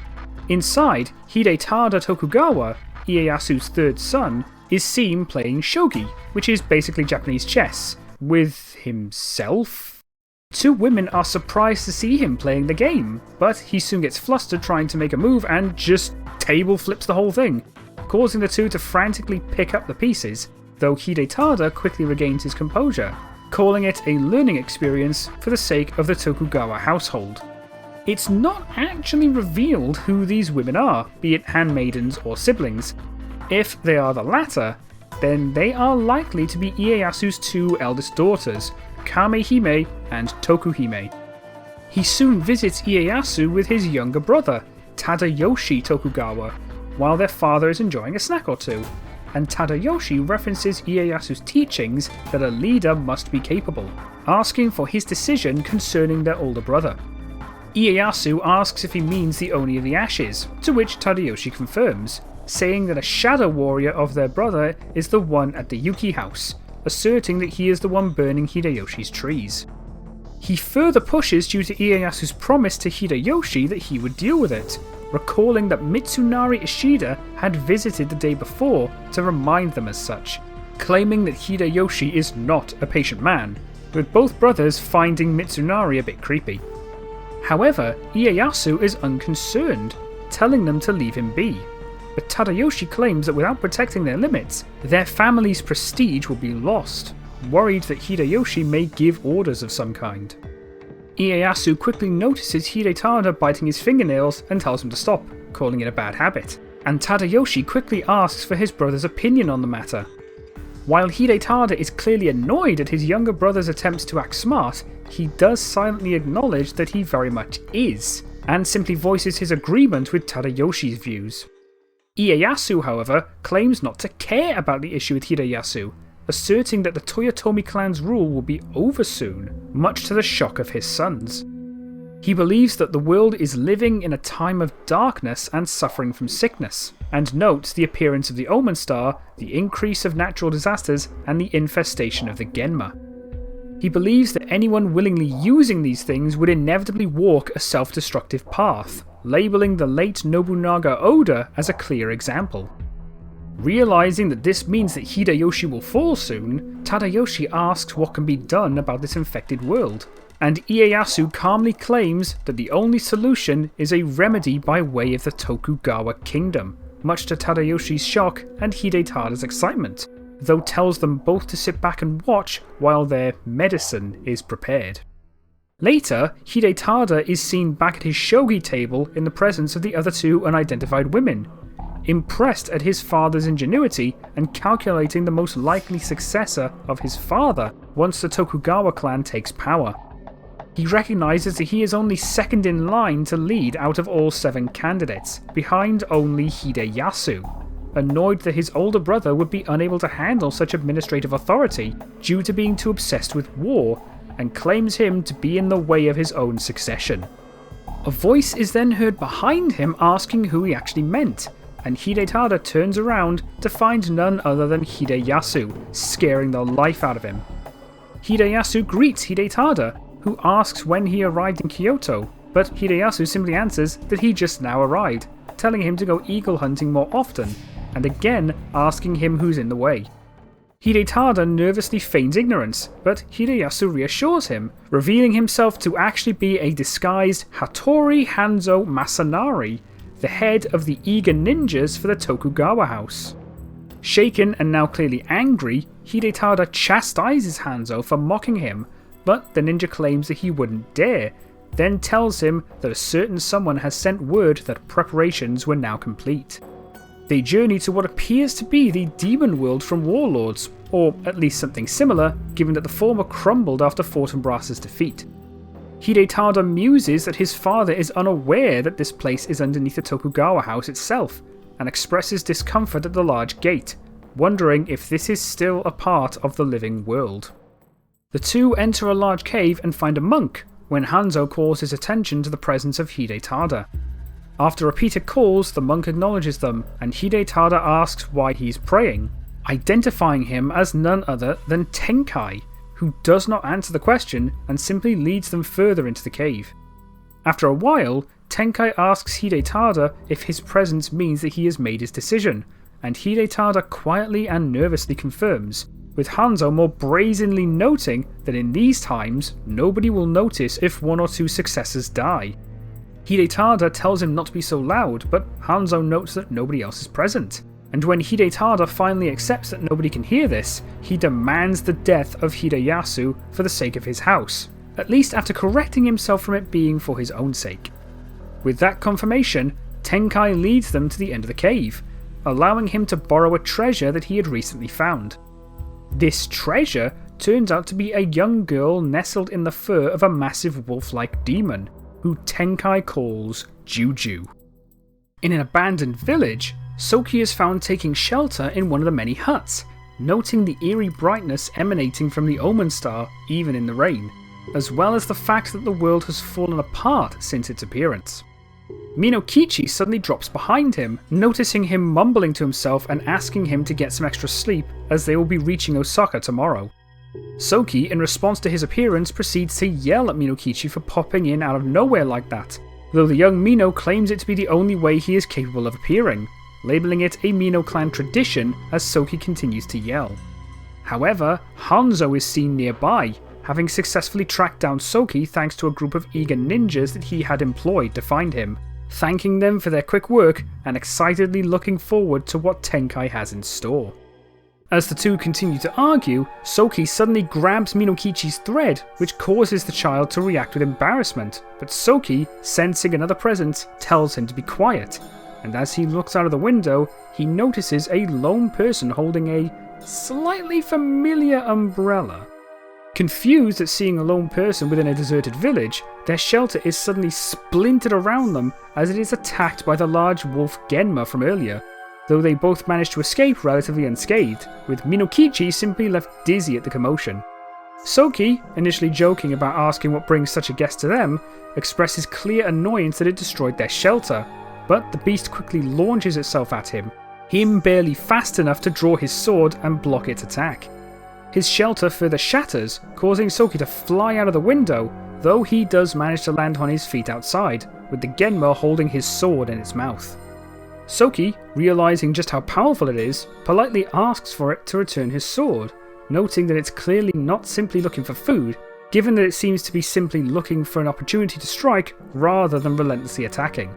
Inside, Hidetada Tokugawa, Ieyasu's third son, is seen playing shogi, which is basically Japanese chess, with himself? Two women are surprised to see him playing the game, but he soon gets flustered trying to make a move and just table flips the whole thing, causing the two to frantically pick up the pieces, though Hidetada quickly regains his composure, calling it a learning experience for the sake of the Tokugawa household. It's not actually revealed who these women are, be it handmaidens or siblings. If they are the latter, then they are likely to be Ieyasu's two eldest daughters, Kamehime and Tokuhime. He soon visits Ieyasu with his younger brother, Tadayoshi Tokugawa, while their father is enjoying a snack or two, and Tadayoshi references Ieyasu's teachings that a leader must be capable, asking for his decision concerning their older brother. Ieyasu asks if he means the Oni of the Ashes, to which Tadayoshi confirms, saying that a shadow warrior of their brother is the one at the Yuki house, asserting that he is the one burning Hideyoshi's trees. He further pushes due to Ieyasu's promise to Hideyoshi that he would deal with it, recalling that Mitsunari Ishida had visited the day before to remind them as such, claiming that Hideyoshi is not a patient man, with both brothers finding Mitsunari a bit creepy. However, Ieyasu is unconcerned, telling them to leave him be, but Tadayoshi claims that without protecting their limits, their family's prestige will be lost, worried that Hideyoshi may give orders of some kind. Ieyasu quickly notices Hidetada biting his fingernails and tells him to stop, calling it a bad habit, and Tadayoshi quickly asks for his brother's opinion on the matter. While Hidetada is clearly annoyed at his younger brother's attempts to act smart, he does silently acknowledge that he very much is, and simply voices his agreement with Tadayoshi's views. Ieyasu, however, claims not to care about the issue with Hideyasu, asserting that the Toyotomi clan's rule will be over soon, much to the shock of his sons. He believes that the world is living in a time of darkness and suffering from sickness, and notes the appearance of the Omen Star, the increase of natural disasters, and the infestation of the Genma. He believes that anyone willingly using these things would inevitably walk a self-destructive path, labelling the late Nobunaga Oda as a clear example. Realising that this means that Hideyoshi will fall soon, Tadayoshi asks what can be done about this infected world, and Ieyasu calmly claims that the only solution is a remedy by way of the Tokugawa kingdom, much to Tadayoshi's shock and Hidetada's excitement, though tells them both to sit back and watch while their medicine is prepared. Later, Hidetada is seen back at his shogi table in the presence of the other two unidentified women, impressed at his father's ingenuity and calculating the most likely successor of his father once the Tokugawa clan takes power. He recognises that he is only second in line to lead out of all 7 candidates, behind only Hideyasu, annoyed that his older brother would be unable to handle such administrative authority due to being too obsessed with war, and claims him to be in the way of his own succession. A voice is then heard behind him asking who he actually meant, and Hidetada turns around to find none other than Hideyasu, scaring the life out of him. Hideyasu greets Hidetada, who asks when he arrived in Kyoto, but Hideyasu simply answers that he just now arrived, telling him to go eagle hunting more often, and again asking him who's in the way. Hidetada nervously feigns ignorance, but Hideyasu reassures him, revealing himself to actually be a disguised Hattori Hanzo Masanari, the head of the eager ninjas for the Tokugawa house. Shaken and now clearly angry, Hidetada chastises Hanzo for mocking him, but the ninja claims that he wouldn't dare, then tells him that a certain someone has sent word that preparations were now complete. They journey to what appears to be the demon world from Warlords, or at least something similar, given that the former crumbled after Fortinbras's defeat. Hidetada muses that his father is unaware that this place is underneath the Tokugawa house itself, and expresses discomfort at the large gate, wondering if this is still a part of the living world. The two enter a large cave and find a monk, when Hanzo calls his attention to the presence of Hidetada. After repeated calls, the monk acknowledges them, and Hidetada asks why he's praying, identifying him as none other than Tenkai, who does not answer the question and simply leads them further into the cave. After a while, Tenkai asks Hidetada if his presence means that he has made his decision, and Hidetada quietly and nervously confirms, with Hanzo more brazenly noting that in these times, nobody will notice if one or two successors die. Hidetada tells him not to be so loud, but Hanzo notes that nobody else is present. And when Hidetada finally accepts that nobody can hear this, he demands the death of Hideyasu for the sake of his house, at least after correcting himself from it being for his own sake. With that confirmation, Tenkai leads them to the end of the cave, allowing him to borrow a treasure that he had recently found. This treasure turns out to be a young girl nestled in the fur of a massive wolf-like demon, who Tenkai calls Juju. In an abandoned village, Soki is found taking shelter in one of the many huts, noting the eerie brightness emanating from the Omen Star even in the rain, as well as the fact that the world has fallen apart since its appearance. Minokichi suddenly drops behind him, noticing him mumbling to himself and asking him to get some extra sleep as they will be reaching Osaka tomorrow. Soki, in response to his appearance, proceeds to yell at Minokichi for popping in out of nowhere like that, though the young Mino claims it to be the only way he is capable of appearing, labelling it a Mino clan tradition as Soki continues to yell. However, Hanzo is seen nearby, having successfully tracked down Soki thanks to a group of eager ninjas that he had employed to find him, thanking them for their quick work and excitedly looking forward to what Tenkai has in store. As the two continue to argue, Soki suddenly grabs Minokichi's thread, which causes the child to react with embarrassment, but Soki, sensing another presence, tells him to be quiet, and as he looks out of the window, he notices a lone person holding a slightly familiar umbrella. Confused at seeing a lone person within a deserted village, their shelter is suddenly splintered around them as it is attacked by the large wolf Genma from earlier, though they both manage to escape relatively unscathed, with Minokichi simply left dizzy at the commotion. Soki, initially joking about asking what brings such a guest to them, expresses clear annoyance that it destroyed their shelter, but the beast quickly launches itself at him, barely fast enough to draw his sword and block its attack. His shelter further shatters, causing Soki to fly out of the window, though he does manage to land on his feet outside, with the Genma holding his sword in its mouth. Soki, realising just how powerful it is, politely asks for it to return his sword, noting that it's clearly not simply looking for food, given that it seems to be simply looking for an opportunity to strike rather than relentlessly attacking.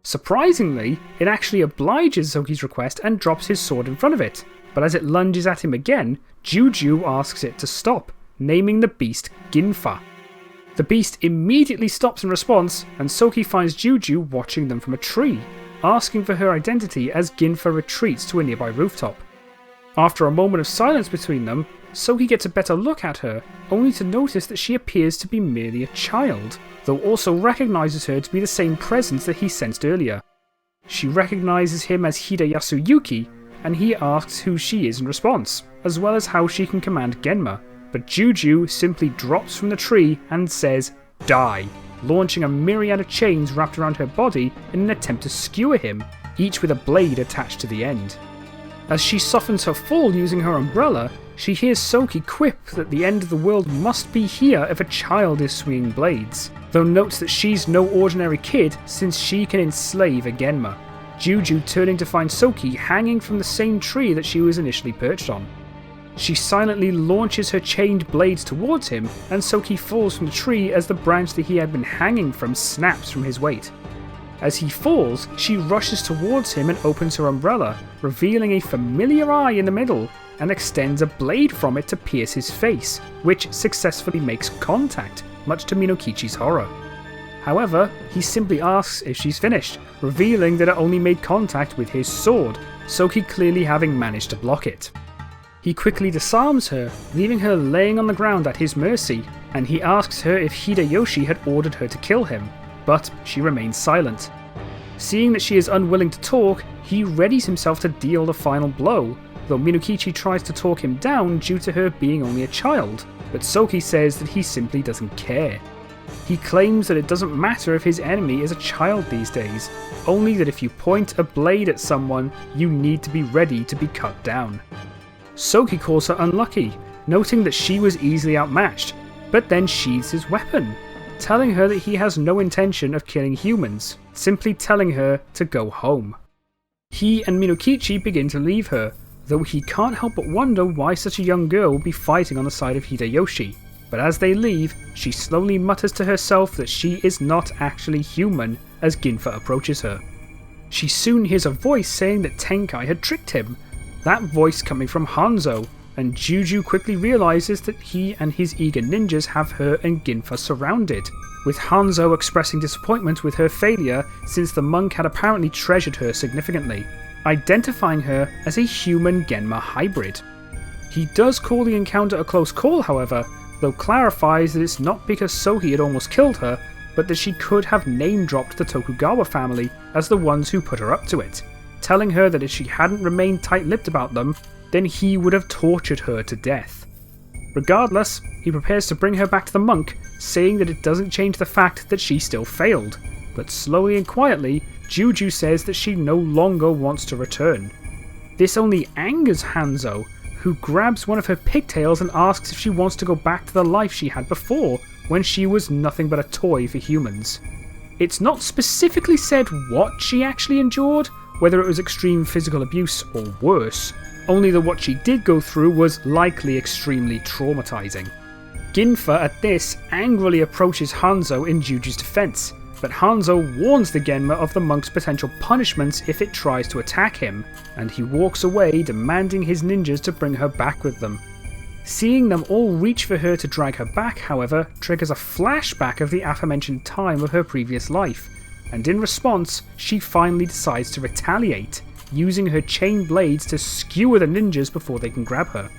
Surprisingly, it actually obliges Soki's request and drops his sword in front of it, but as it lunges at him again, Juju asks it to stop, naming the beast Ginfa. The beast immediately stops in response, and Soki finds Juju watching them from a tree, asking for her identity as Ginfa retreats to a nearby rooftop. After a moment of silence between them, Soki gets a better look at her, only to notice that she appears to be merely a child, though also recognises her to be the same presence that he sensed earlier. She recognises him as Hideyasu Yuki, and he asks who she is in response, as well as how she can command Genma, but Juju simply drops from the tree and says, "Die," launching a myriad of chains wrapped around her body in an attempt to skewer him, each with a blade attached to the end. As she softens her fall using her umbrella, she hears Soki quip that the end of the world must be here if a child is swinging blades, though notes that she's no ordinary kid since she can enslave a Genma, Juju turning to find Soki hanging from the same tree that she was initially perched on. She silently launches her chained blades towards him, and Soki falls from the tree as the branch that he had been hanging from snaps from his weight. As he falls, she rushes towards him and opens her umbrella, revealing a familiar eye in the middle, and extends a blade from it to pierce his face, which successfully makes contact, much to Minokichi's horror. However, he simply asks if she's finished, revealing that it only made contact with his sword, Soki clearly having managed to block it. He quickly disarms her, leaving her laying on the ground at his mercy, and he asks her if Hideyoshi had ordered her to kill him, but she remains silent. Seeing that she is unwilling to talk, he readies himself to deal the final blow, though Minokichi tries to talk him down due to her being only a child, but Soki says that he simply doesn't care. He claims that it doesn't matter if his enemy is a child these days, only that if you point a blade at someone, you need to be ready to be cut down. Soki calls her unlucky, noting that she was easily outmatched, but then sheathes his weapon, telling her that he has no intention of killing humans, simply telling her to go home. He and Minokichi begin to leave her, though he can't help but wonder why such a young girl would be fighting on the side of Hideyoshi. But as they leave, she slowly mutters to herself that she is not actually human as Ginfa approaches her. She soon hears a voice saying that Tenkai had tricked him, that voice coming from Hanzo, and Juju quickly realises that he and his eager ninjas have her and Ginfa surrounded, with Hanzo expressing disappointment with her failure since the monk had apparently treasured her significantly, identifying her as a human Genma hybrid. He does call the encounter a close call, however, though clarifies that it's not because Soki had almost killed her, but that she could have name-dropped the Tokugawa family as the ones who put her up to it, telling her that if she hadn't remained tight-lipped about them, then he would have tortured her to death. Regardless, he prepares to bring her back to the monk, saying that it doesn't change the fact that she still failed, but slowly and quietly, Juju says that she no longer wants to return. This only angers Hanzo, who grabs one of her pigtails and asks if she wants to go back to the life she had before, when she was nothing but a toy for humans. It's not specifically said what she actually endured, whether it was extreme physical abuse or worse, only that what she did go through was likely extremely traumatizing. Ginfa at this angrily approaches Hanzo in Juju's defense, but Hanzo warns the Genma of the monk's potential punishments if it tries to attack him, and he walks away demanding his ninjas to bring her back with them. Seeing them all reach for her to drag her back, however, triggers a flashback of the aforementioned time of her previous life, and in response, she finally decides to retaliate, using her chain blades to skewer the ninjas before they can grab her.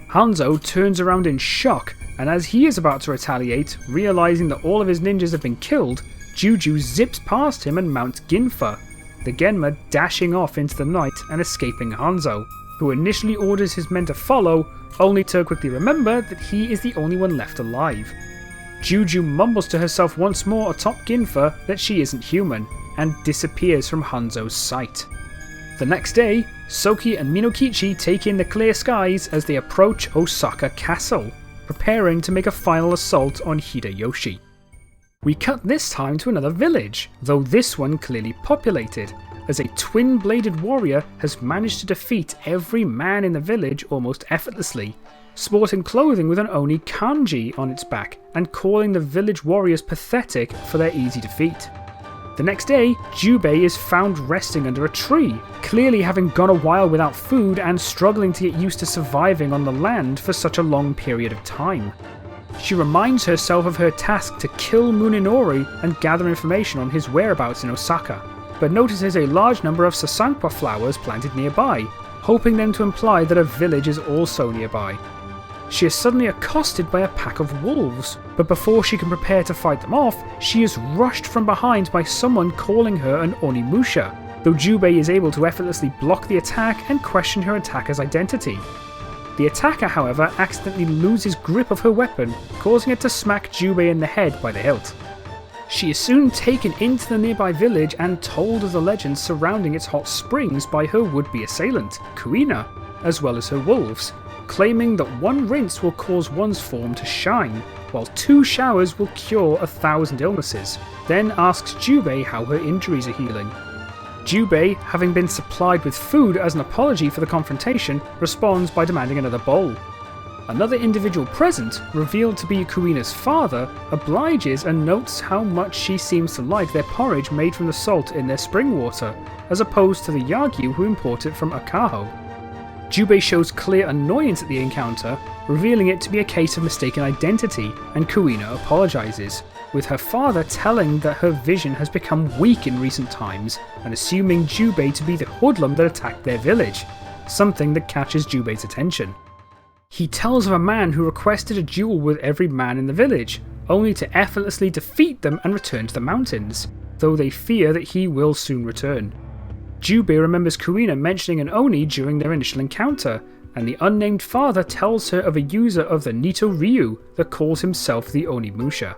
Hanzo turns around in shock, and as he is about to retaliate, realizing that all of his ninjas have been killed, Juju zips past him and mounts Ginfa, the Genma dashing off into the night and escaping Hanzo, who initially orders his men to follow, only to quickly remember that he is the only one left alive. Juju mumbles to herself once more atop Ginfa that she isn't human, and disappears from Hanzo's sight. The next day, Soki and Minokichi take in the clear skies as they approach Osaka Castle, preparing to make a final assault on Hideyoshi. We cut this time to another village, though this one clearly populated, as a twin-bladed warrior has managed to defeat every man in the village almost effortlessly, sporting clothing with an Oni kanji on its back and calling the village warriors pathetic for their easy defeat. The next day, Jubei is found resting under a tree, clearly having gone a while without food and struggling to get used to surviving on the land for such a long period of time. She reminds herself of her task to kill Muninori and gather information on his whereabouts in Osaka, but notices a large number of sasankwa flowers planted nearby, hoping them to imply that a village is also nearby. She is suddenly accosted by a pack of wolves, but before she can prepare to fight them off, she is rushed from behind by someone calling her an Onimusha, though Jubei is able to effortlessly block the attack and question her attacker's identity. The attacker, however, accidentally loses grip of her weapon, causing it to smack Jubei in the head by the hilt. She is soon taken into the nearby village and told of the legends surrounding its hot springs by her would-be assailant, Kuina, as well as her wolves, claiming that one rinse will cause one's form to shine, while 2 showers will cure 1,000 illnesses, then asks Jubei how her injuries are healing. Jubei, having been supplied with food as an apology for the confrontation, responds by demanding another bowl. Another individual present, revealed to be Kuina's father, obliges and notes how much she seems to like their porridge made from the salt in their spring water, as opposed to the Yagyu who import it from Akaho. Jubei shows clear annoyance at the encounter, revealing it to be a case of mistaken identity, and Kuina apologizes, with her father telling that her vision has become weak in recent times, and assuming Jubei to be the hoodlum that attacked their village, something that catches Jubei's attention. He tells of a man who requested a duel with every man in the village, only to effortlessly defeat them and return to the mountains, though they fear that he will soon return. Jubei remembers Kuina mentioning an Oni during their initial encounter, and the unnamed father tells her of a user of the Nito Ryu that calls himself the Onimusha.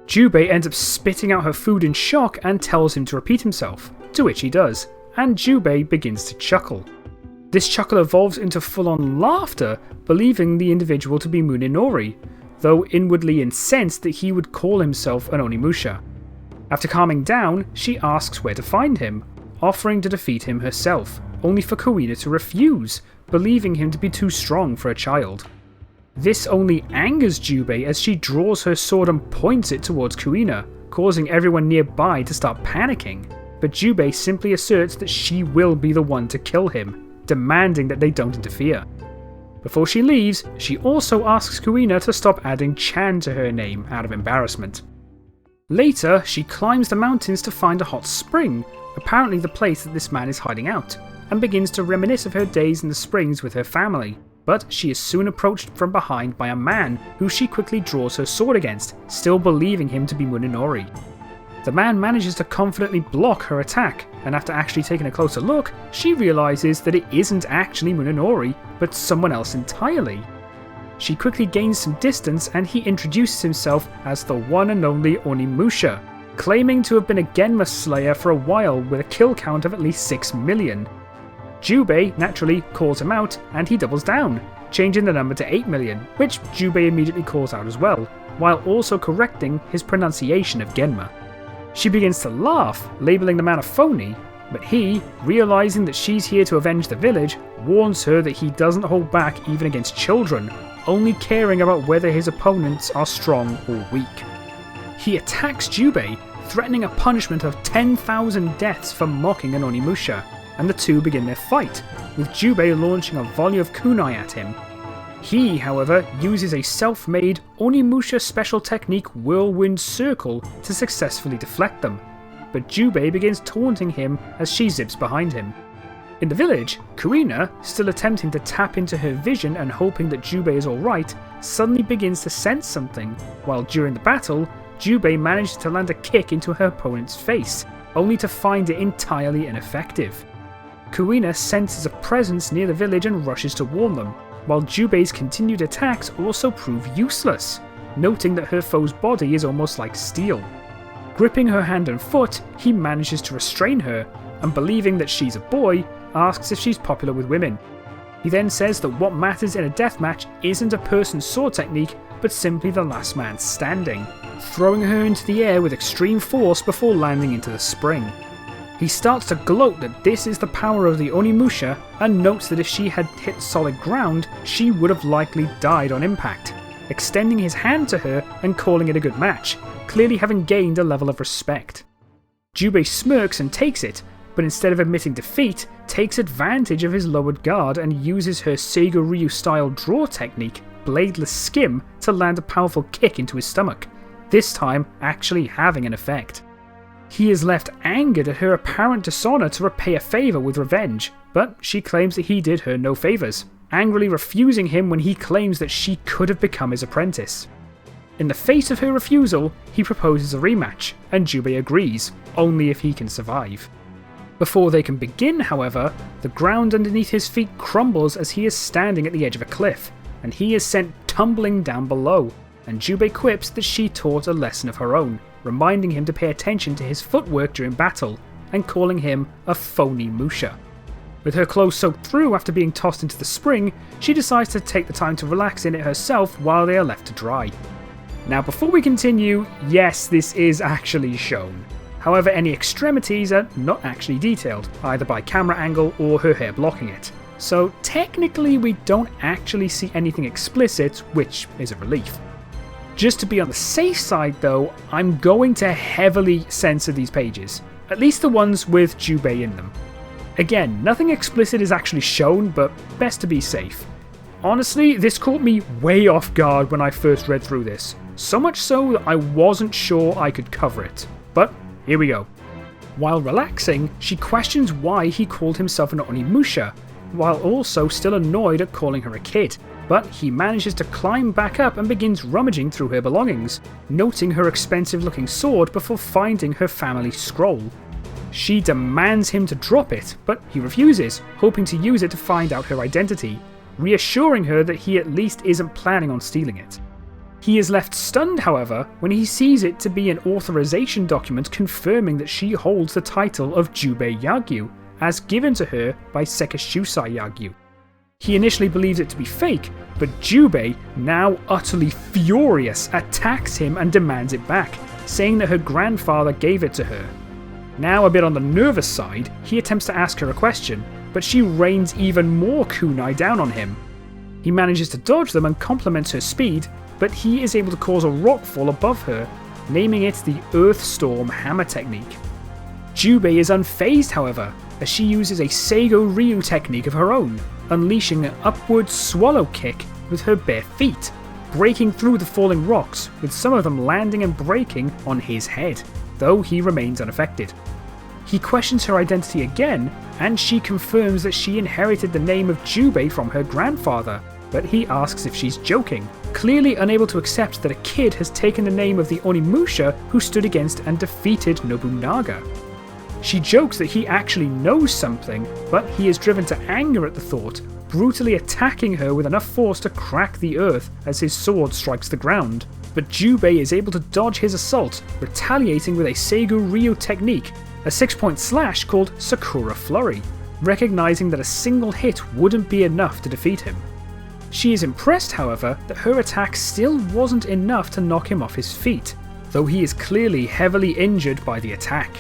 Jubei ends up spitting out her food in shock and tells him to repeat himself, to which he does, and Jubei begins to chuckle. This chuckle evolves into full-on laughter, believing the individual to be Muninori, though inwardly incensed that he would call himself an Onimusha. After calming down, she asks where to find him, offering to defeat him herself, only for Kuina to refuse, believing him to be too strong for a child. This only angers Jubei as she draws her sword and points it towards Kuina, causing everyone nearby to start panicking, but Jubei simply asserts that she will be the one to kill him, demanding that they don't interfere. Before she leaves, she also asks Kuina to stop adding Chan to her name out of embarrassment. Later, she climbs the mountains to find a hot spring, apparently the place that this man is hiding out, and begins to reminisce of her days in the springs with her family, but she is soon approached from behind by a man who she quickly draws her sword against, still believing him to be Muninori. The man manages to confidently block her attack, and after actually taking a closer look, she realises that it isn't actually Muninori, but someone else entirely. She quickly gains some distance and he introduces himself as the one and only Onimusha, claiming to have been a Genma slayer for a while with a kill count of at least 6 million. Jubei naturally calls him out and he doubles down, changing the number to 8 million, which Jubei immediately calls out as well, while also correcting his pronunciation of Genma. She begins to laugh, labelling the man a phony, but he, realising that she's here to avenge the village, warns her that he doesn't hold back even against children, only caring about whether his opponents are strong or weak. He attacks Jubei, threatening a punishment of 10,000 deaths for mocking an Onimusha, and the two begin their fight, with Jubei launching a volley of kunai at him. He, however, uses a self-made Onimusha special technique Whirlwind Circle to successfully deflect them, but Jubei begins taunting him as she zips behind him. In the village, Kuina, still attempting to tap into her vision and hoping that Jubei is alright, suddenly begins to sense something, while during the battle, Jubei manages to land a kick into her opponent's face, only to find it entirely ineffective. Kuina senses a presence near the village and rushes to warn them, while Jubei's continued attacks also prove useless, noting that her foe's body is almost like steel. Gripping her hand and foot, he manages to restrain her, and believing that she's a boy, asks if she's popular with women. He then says that what matters in a deathmatch isn't a person's sword technique, but simply the last man standing, throwing her into the air with extreme force before landing into the spring. He starts to gloat that this is the power of the Onimusha, and notes that if she had hit solid ground, she would have likely died on impact, extending his hand to her and calling it a good match, clearly having gained a level of respect. Jubei smirks and takes it, but instead of admitting defeat, takes advantage of his lowered guard and uses her Seigo Ryu style draw technique, Bladeless Skim, to land a powerful kick into his stomach, this time actually having an effect. He is left angered at her apparent dishonour to repay a favour with revenge, but she claims that he did her no favours, angrily refusing him when he claims that she could have become his apprentice. In the face of her refusal, he proposes a rematch, and Jubei agrees, only if he can survive. Before they can begin, however, the ground underneath his feet crumbles as he is standing at the edge of a cliff, and he is sent tumbling down below, and Jubei quips that she taught a lesson of her own, reminding him to pay attention to his footwork during battle, and calling him a phony Musha. With her clothes soaked through after being tossed into the spring, she decides to take the time to relax in it herself while they are left to dry. Now before we continue, yes, this is actually shown. However, any extremities are not actually detailed, either by camera angle or her hair blocking it. So technically we don't actually see anything explicit, which is a relief. Just to be on the safe side though, I'm going to heavily censor these pages, at least the ones with Jubei in them. Again, nothing explicit is actually shown, but best to be safe. Honestly, this caught me way off guard when I first read through this, so much so that I wasn't sure I could cover it. But here we go. While relaxing, she questions why he called himself an Onimusha, while also still annoyed at calling her a kid, but he manages to climb back up and begins rummaging through her belongings, noting her expensive looking sword before finding her family scroll. She demands him to drop it, but he refuses, hoping to use it to find out her identity, reassuring her that he at least isn't planning on stealing it. He is left stunned, however, when he sees it to be an authorization document confirming that she holds the title of Jubei Yagyu, as given to her by Sekishusai Yagyu. He initially believes it to be fake, but Jubei, now utterly furious, attacks him and demands it back, saying that her grandfather gave it to her. Now a bit on the nervous side, he attempts to ask her a question, but she rains even more kunai down on him. He manages to dodge them and compliments her speed, but he is able to cause a rock fall above her, naming it the Earth Storm Hammer technique. Jubei is unfazed, however, as she uses a Seigo Ryu technique of her own, unleashing an upward swallow kick with her bare feet, breaking through the falling rocks, with some of them landing and breaking on his head, though he remains unaffected. He questions her identity again, and she confirms that she inherited the name of Jubei from her grandfather, but he asks if she's joking, clearly unable to accept that a kid has taken the name of the Onimusha who stood against and defeated Nobunaga. She jokes that he actually knows something, but he is driven to anger at the thought, brutally attacking her with enough force to crack the earth as his sword strikes the ground. But Jubei is able to dodge his assault, retaliating with a Seigo Ryu technique, a 6-point slash called Sakura Flurry, recognizing that a single hit wouldn't be enough to defeat him. She is impressed, however, that her attack still wasn't enough to knock him off his feet, though he is clearly heavily injured by the attack.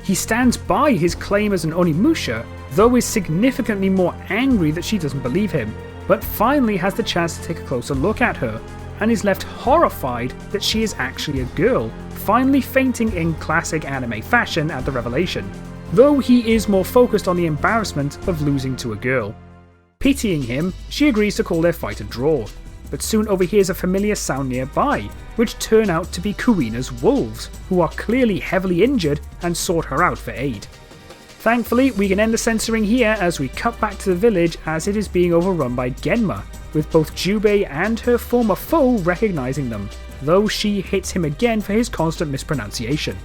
He stands by his claim as an Onimusha, though is significantly more angry that she doesn't believe him, but finally has the chance to take a closer look at her, and is left horrified that she is actually a girl, finally fainting in classic anime fashion at the revelation, though he is more focused on the embarrassment of losing to a girl. Pitying him, she agrees to call their fight a draw, but soon overhears a familiar sound nearby, which turn out to be Kuina's wolves, who are clearly heavily injured and sought her out for aid. Thankfully, we can end the censoring here as we cut back to the village as it is being overrun by Genma, with both Jubei and her former foe recognizing them, though she hits him again for his constant mispronunciation.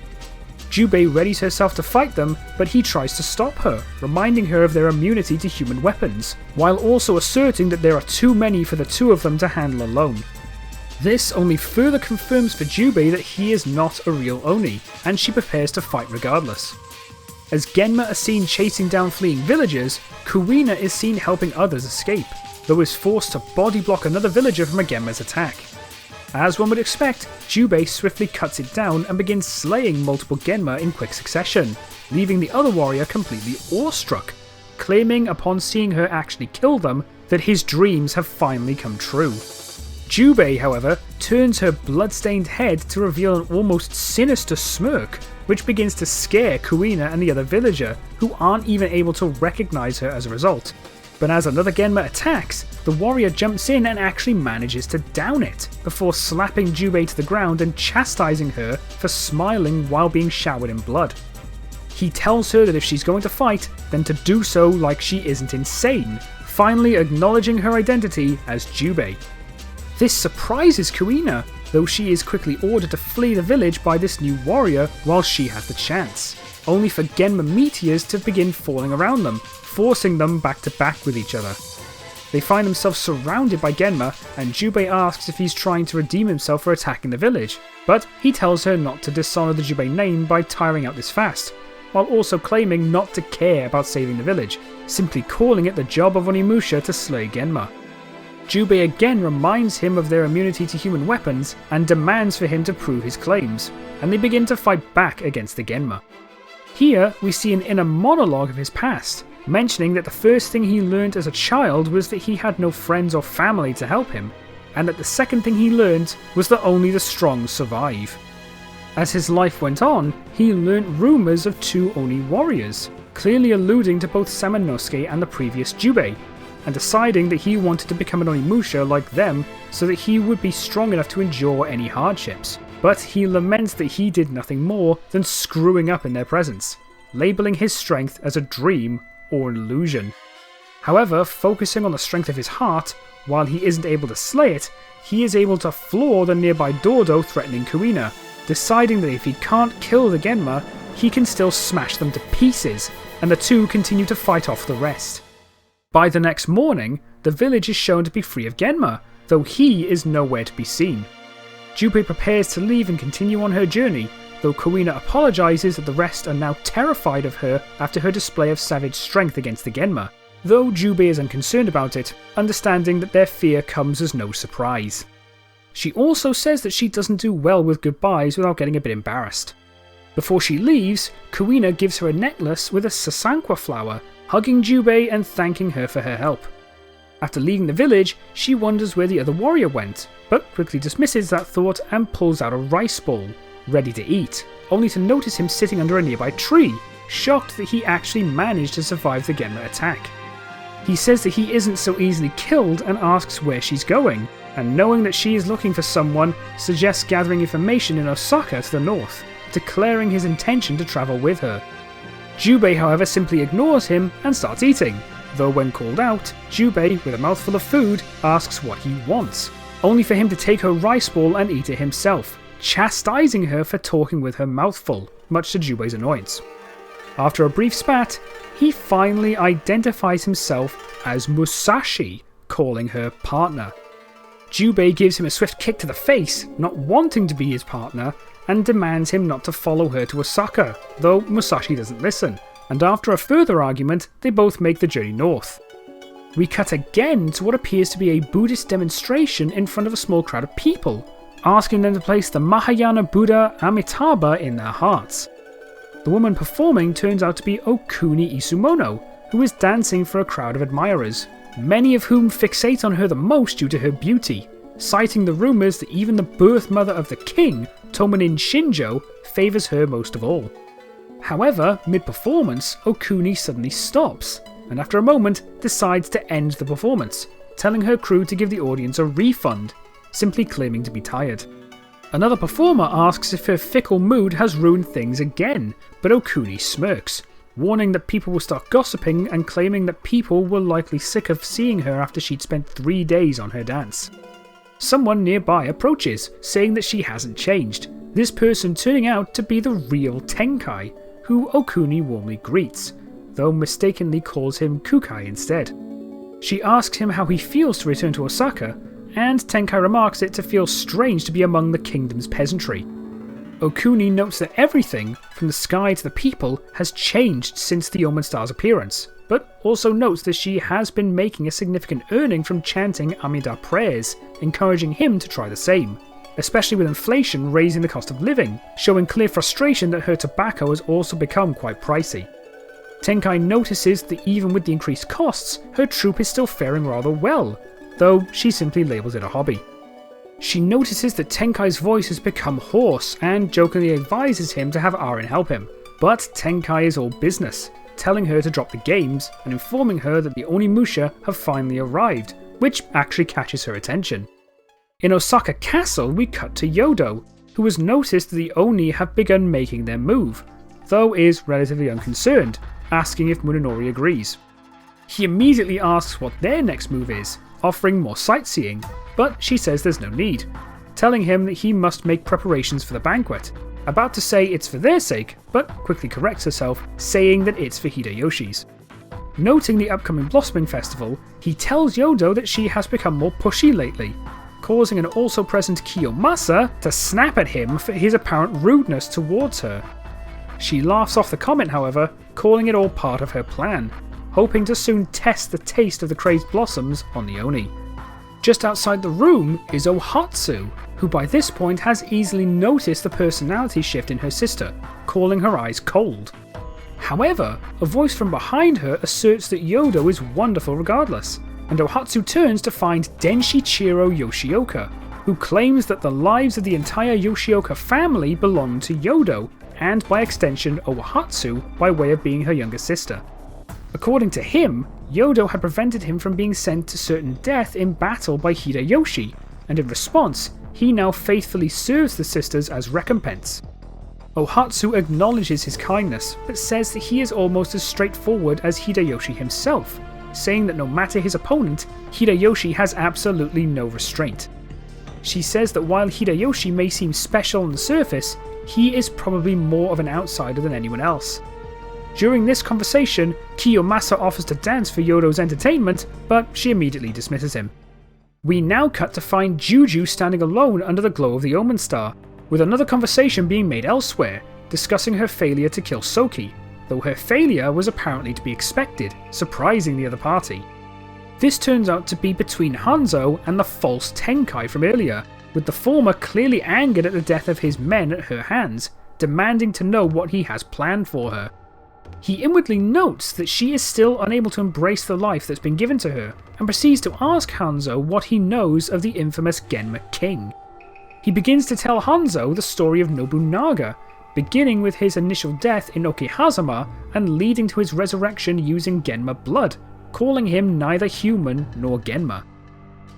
Jubei readies herself to fight them, but he tries to stop her, reminding her of their immunity to human weapons, while also asserting that there are too many for the two of them to handle alone. This only further confirms for Jubei that he is not a real Oni, and she prepares to fight regardless. As Genma are seen chasing down fleeing villagers, Kuina is seen helping others escape, though is forced to body block another villager from a Genma's attack. As one would expect, Jubei swiftly cuts it down and begins slaying multiple Genma in quick succession, leaving the other warrior completely awestruck, claiming upon seeing her actually kill them that his dreams have finally come true. Jubei, however, turns her blood-stained head to reveal an almost sinister smirk, which begins to scare Kuina and the other villager, who aren't even able to recognize her as a result. But as another Genma attacks, the warrior jumps in and actually manages to down it, before slapping Jubei to the ground and chastising her for smiling while being showered in blood. He tells her that if she's going to fight, then to do so like she isn't insane, finally acknowledging her identity as Jubei. This surprises Kuina, though she is quickly ordered to flee the village by this new warrior while she has the chance, only for Genma meteors to begin falling around them, forcing them back to back with each other. They find themselves surrounded by Genma, and Jubei asks if he's trying to redeem himself for attacking the village, but he tells her not to dishonor the Jubei name by tiring out this fast, while also claiming not to care about saving the village, simply calling it the job of Onimusha to slay Genma. Jubei again reminds him of their immunity to human weapons and demands for him to prove his claims, and they begin to fight back against the Genma. Here we see an inner monologue of his past, mentioning that the first thing he learned as a child was that he had no friends or family to help him, and that the second thing he learned was that only the strong survive. As his life went on, he learnt rumours of 2 Oni warriors, clearly alluding to both Samanosuke and the previous Jubei, and deciding that he wanted to become an Onimusha like them so that he would be strong enough to endure any hardships. But he laments that he did nothing more than screwing up in their presence, labelling his strength as a dream or an illusion. However, focusing on the strength of his heart, while he isn't able to slay it, he is able to floor the nearby Dordo threatening Kuina, deciding that if he can't kill the Genma, he can still smash them to pieces, and the two continue to fight off the rest. By the next morning, the village is shown to be free of Genma, though he is nowhere to be seen. Jubei prepares to leave and continue on her journey, though Kuina apologises that the rest are now terrified of her after her display of savage strength against the Genma, though Jubei is unconcerned about it, understanding that their fear comes as no surprise. She also says that she doesn't do well with goodbyes without getting a bit embarrassed. Before she leaves, Kuina gives her a necklace with a sasanqua flower, hugging Jubei and thanking her for her help. After leaving the village, she wonders where the other warrior went, but quickly dismisses that thought and pulls out a rice ball, ready to eat, only to notice him sitting under a nearby tree, shocked that he actually managed to survive the Genma attack. He says that he isn't so easily killed and asks where she's going, and knowing that she is looking for someone, suggests gathering information in Osaka to the north, declaring his intention to travel with her. Jubei, however, simply ignores him and starts eating, though when called out, Jubei, with a mouthful of food, asks what he wants, only for him to take her rice ball and eat it himself, chastising her for talking with her mouth full, much to Jubei's annoyance. After a brief spat, he finally identifies himself as Musashi, calling her partner. Jubei gives him a swift kick to the face, not wanting to be his partner, and demands him not to follow her to Osaka, though Musashi doesn't listen, and after a further argument, they both make the journey north. We cut again to what appears to be a Buddhist demonstration in front of a small crowd of people, asking them to place the Mahayana Buddha Amitabha in their hearts. The woman performing turns out to be Okuni Isumono, who is dancing for a crowd of admirers, many of whom fixate on her the most due to her beauty, citing the rumours that even the birth mother of the king, Tomanin Shinjo, favours her most of all. However, mid-performance, Okuni suddenly stops, and after a moment decides to end the performance, telling her crew to give the audience a refund, simply claiming to be tired. Another performer asks if her fickle mood has ruined things again, but Okuni smirks, warning that people will start gossiping and claiming that people were likely sick of seeing her after she'd spent 3 days on her dance. Someone nearby approaches, saying that she hasn't changed, this person turning out to be the real Tenkai, who Okuni warmly greets, though mistakenly calls him Kukai instead. She asks him how he feels to return to Osaka, and Tenkai remarks it to feel strange to be among the kingdom's peasantry. Okuni notes that everything, from the sky to the people, has changed since the Omen Star's appearance, but also notes that she has been making a significant earning from chanting Amida prayers, encouraging him to try the same, especially with inflation raising the cost of living, showing clear frustration that her tobacco has also become quite pricey. Tenkai notices that even with the increased costs, her troupe is still faring rather well, though she simply labels it a hobby. She notices that Tenkai's voice has become hoarse and jokingly advises him to have Arin help him, but Tenkai is all business, telling her to drop the games and informing her that the Onimusha have finally arrived, which actually catches her attention. In Osaka Castle, we cut to Yodo, who has noticed that the Oni have begun making their move, though is relatively unconcerned, asking if Munenori agrees. He immediately asks what their next move is, offering more sightseeing, but she says there's no need, telling him that he must make preparations for the banquet, about to say it's for their sake, but quickly corrects herself, saying that it's for Hideyoshi's. Noting the upcoming Blossoming Festival, he tells Yodo that she has become more pushy lately, causing an also present Kiyomasa to snap at him for his apparent rudeness towards her. She laughs off the comment, however, calling it all part of her plan, hoping to soon test the taste of the crazed blossoms on the Oni. Just outside the room is Ohatsu, who by this point has easily noticed the personality shift in her sister, calling her eyes cold. However, a voice from behind her asserts that Yodo is wonderful regardless, and Ohatsu turns to find Denshichiro Yoshioka, who claims that the lives of the entire Yoshioka family belong to Yodo, and by extension Ohatsu by way of being her younger sister. According to him, Yodo had prevented him from being sent to certain death in battle by Hideyoshi, and in response, he now faithfully serves the sisters as recompense. Ohatsu acknowledges his kindness, but says that he is almost as straightforward as Hideyoshi himself, saying that no matter his opponent, Hideyoshi has absolutely no restraint. She says that while Hideyoshi may seem special on the surface, he is probably more of an outsider than anyone else. During this conversation, Kiyomasa offers to dance for Yodo's entertainment, but she immediately dismisses him. We now cut to find Juju standing alone under the glow of the Omen Star, with another conversation being made elsewhere, discussing her failure to kill Soki, though her failure was apparently to be expected, surprising the other party. This turns out to be between Hanzo and the false Tenkai from earlier, with the former clearly angered at the death of his men at her hands, demanding to know what he has planned for her. He inwardly notes that she is still unable to embrace the life that's been given to her, and proceeds to ask Hanzo what he knows of the infamous Genma King. He begins to tell Hanzo the story of Nobunaga, beginning with his initial death in Okihazama and leading to his resurrection using Genma blood, calling him neither human nor Genma.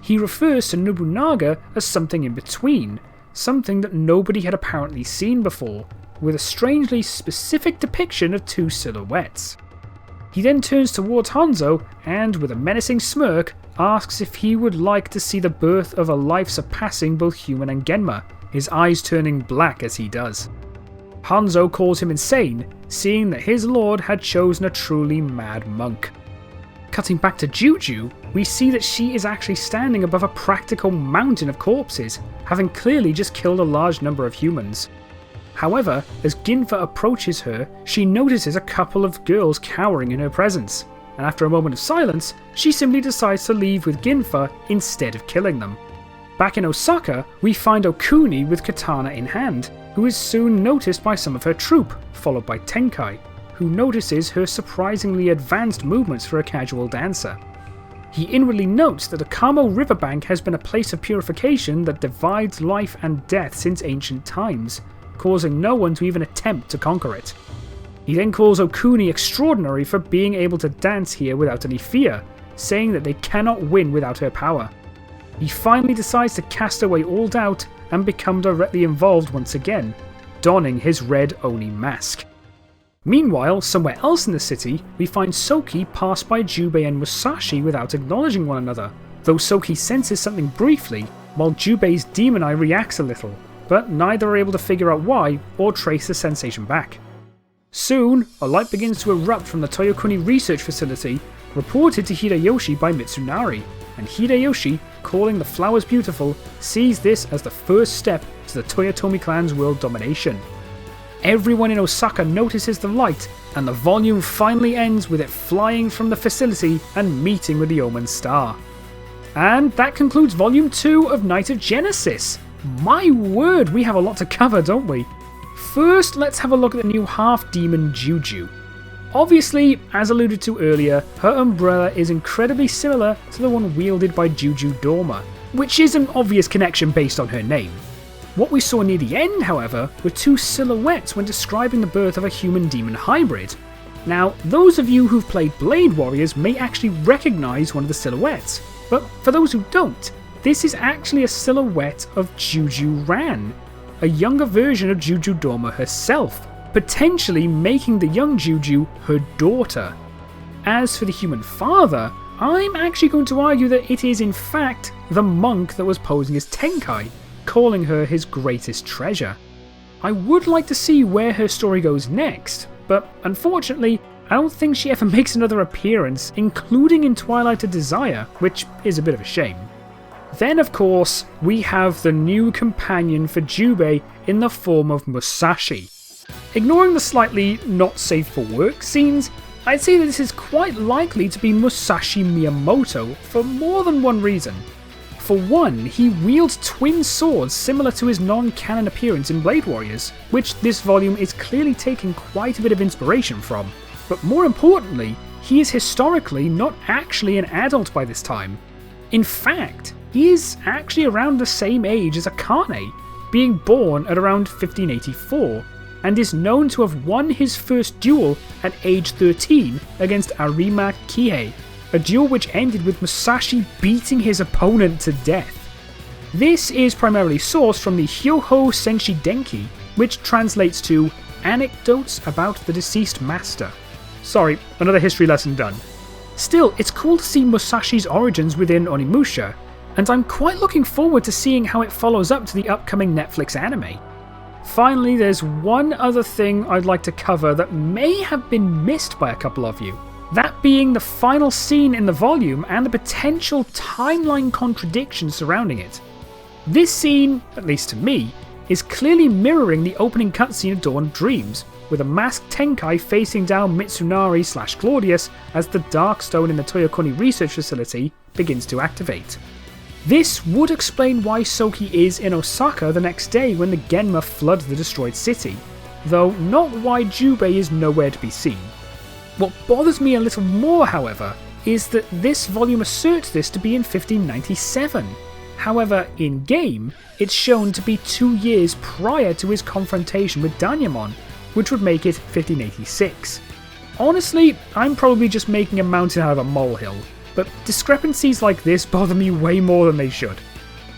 He refers to Nobunaga as something in between, something that nobody had apparently seen before, with a strangely specific depiction of two silhouettes. He then turns towards Hanzo and, with a menacing smirk, asks if he would like to see the birth of a life surpassing both human and Genma, his eyes turning black as he does. Hanzo calls him insane, seeing that his lord had chosen a truly mad monk. Cutting back to Juju, we see that she is actually standing above a practical mountain of corpses, having clearly just killed a large number of humans. However, as Ginfa approaches her, she notices a couple of girls cowering in her presence, and after a moment of silence, she simply decides to leave with Ginfa instead of killing them. Back in Osaka, we find Okuni with katana in hand, who is soon noticed by some of her troop, followed by Tenkai, who notices her surprisingly advanced movements for a casual dancer. He inwardly notes that the Kamo riverbank has been a place of purification that divides life and death since ancient times, causing no one to even attempt to conquer it. He then calls Okuni extraordinary for being able to dance here without any fear, saying that they cannot win without her power. He finally decides to cast away all doubt and become directly involved once again, donning his red Oni mask. Meanwhile, somewhere else in the city, we find Soki pass by Jubei and Musashi without acknowledging one another, though Soki senses something briefly, while Jubei's demon eye reacts a little, but neither are able to figure out why or trace the sensation back. Soon, a light begins to erupt from the Toyokuni research facility, reported to Hideyoshi by Mitsunari, and Hideyoshi, calling the flowers beautiful, sees this as the first step to the Toyotomi clan's world domination. Everyone in Osaka notices the light, and the volume finally ends with it flying from the facility and meeting with the Omen Star. And that concludes Volume 2 of Night of Genesis. My word, we have a lot to cover, don't we? First, let's have a look at the new half-demon Juju. Obviously, as alluded to earlier, her umbrella is incredibly similar to the one wielded by Juju Dorma, which is an obvious connection based on her name. What we saw near the end, however, were two silhouettes when describing the birth of a human-demon hybrid. Now, those of you who've played Blade Warriors may actually recognise one of the silhouettes, but for those who don't, this is actually a silhouette of Juju Ran, a younger version of Juju Dorma herself, potentially making the young Juju her daughter. As for the human father, I'm actually going to argue that it is in fact the monk that was posing as Tenkai, calling her his greatest treasure. I would like to see where her story goes next, but unfortunately, I don't think she ever makes another appearance, including in Twilight of Desire, which is a bit of a shame. Then, of course, we have the new companion for Jubei in the form of Musashi. Ignoring the slightly not safe for work scenes, I'd say that this is quite likely to be Musashi Miyamoto for more than one reason. For one, he wields twin swords similar to his non-canon appearance in Blade Warriors, which this volume is clearly taking quite a bit of inspiration from. But more importantly, he is historically not actually an adult by this time. In fact, he is actually around the same age as Akane, being born at around 1584, and is known to have won his first duel at age 13 against Arima Kihei, a duel which ended with Musashi beating his opponent to death. This is primarily sourced from the Hyoho Senshi Denki, which translates to Anecdotes about the Deceased Master. Sorry, another history lesson done. Still, it's cool to see Musashi's origins within Onimusha, and I'm quite looking forward to seeing how it follows up to the upcoming Netflix anime. Finally, there's one other thing I'd like to cover that may have been missed by a couple of you. That being the final scene in the volume and the potential timeline contradictions surrounding it. This scene, at least to me, is clearly mirroring the opening cutscene of Dawn of Dreams, with a masked Tenkai facing down Mitsunari/Claudius as the Dark Stone in the Toyokuni research facility begins to activate. This would explain why Soki is in Osaka the next day when the Genma flood the destroyed city, though not why Jubei is nowhere to be seen. What bothers me a little more, however, is that this volume asserts this to be in 1597. However, in-game, it's shown to be 2 years prior to his confrontation with Danyamon, which would make it 1586. Honestly, I'm probably just making a mountain out of a molehill, but discrepancies like this bother me way more than they should.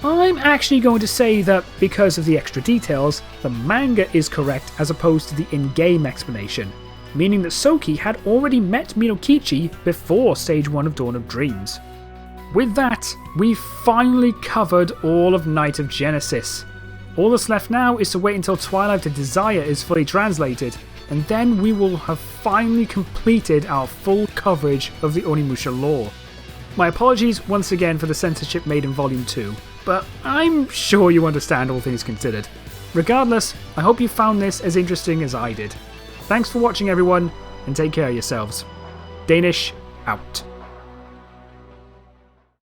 I'm actually going to say that because of the extra details, the manga is correct as opposed to the in-game explanation, meaning that Soki had already met Minokichi before Stage 1 of Dawn of Dreams. With that, we've finally covered all of Night of Genesis. All that's left now is to wait until Twilight of Desire is fully translated, and then we will have finally completed our full coverage of the Onimusha lore. My apologies once again for the censorship made in Volume 2, but I'm sure you understand all things considered. Regardless, I hope you found this as interesting as I did. Thanks for watching everyone, and take care of yourselves. Danish, out.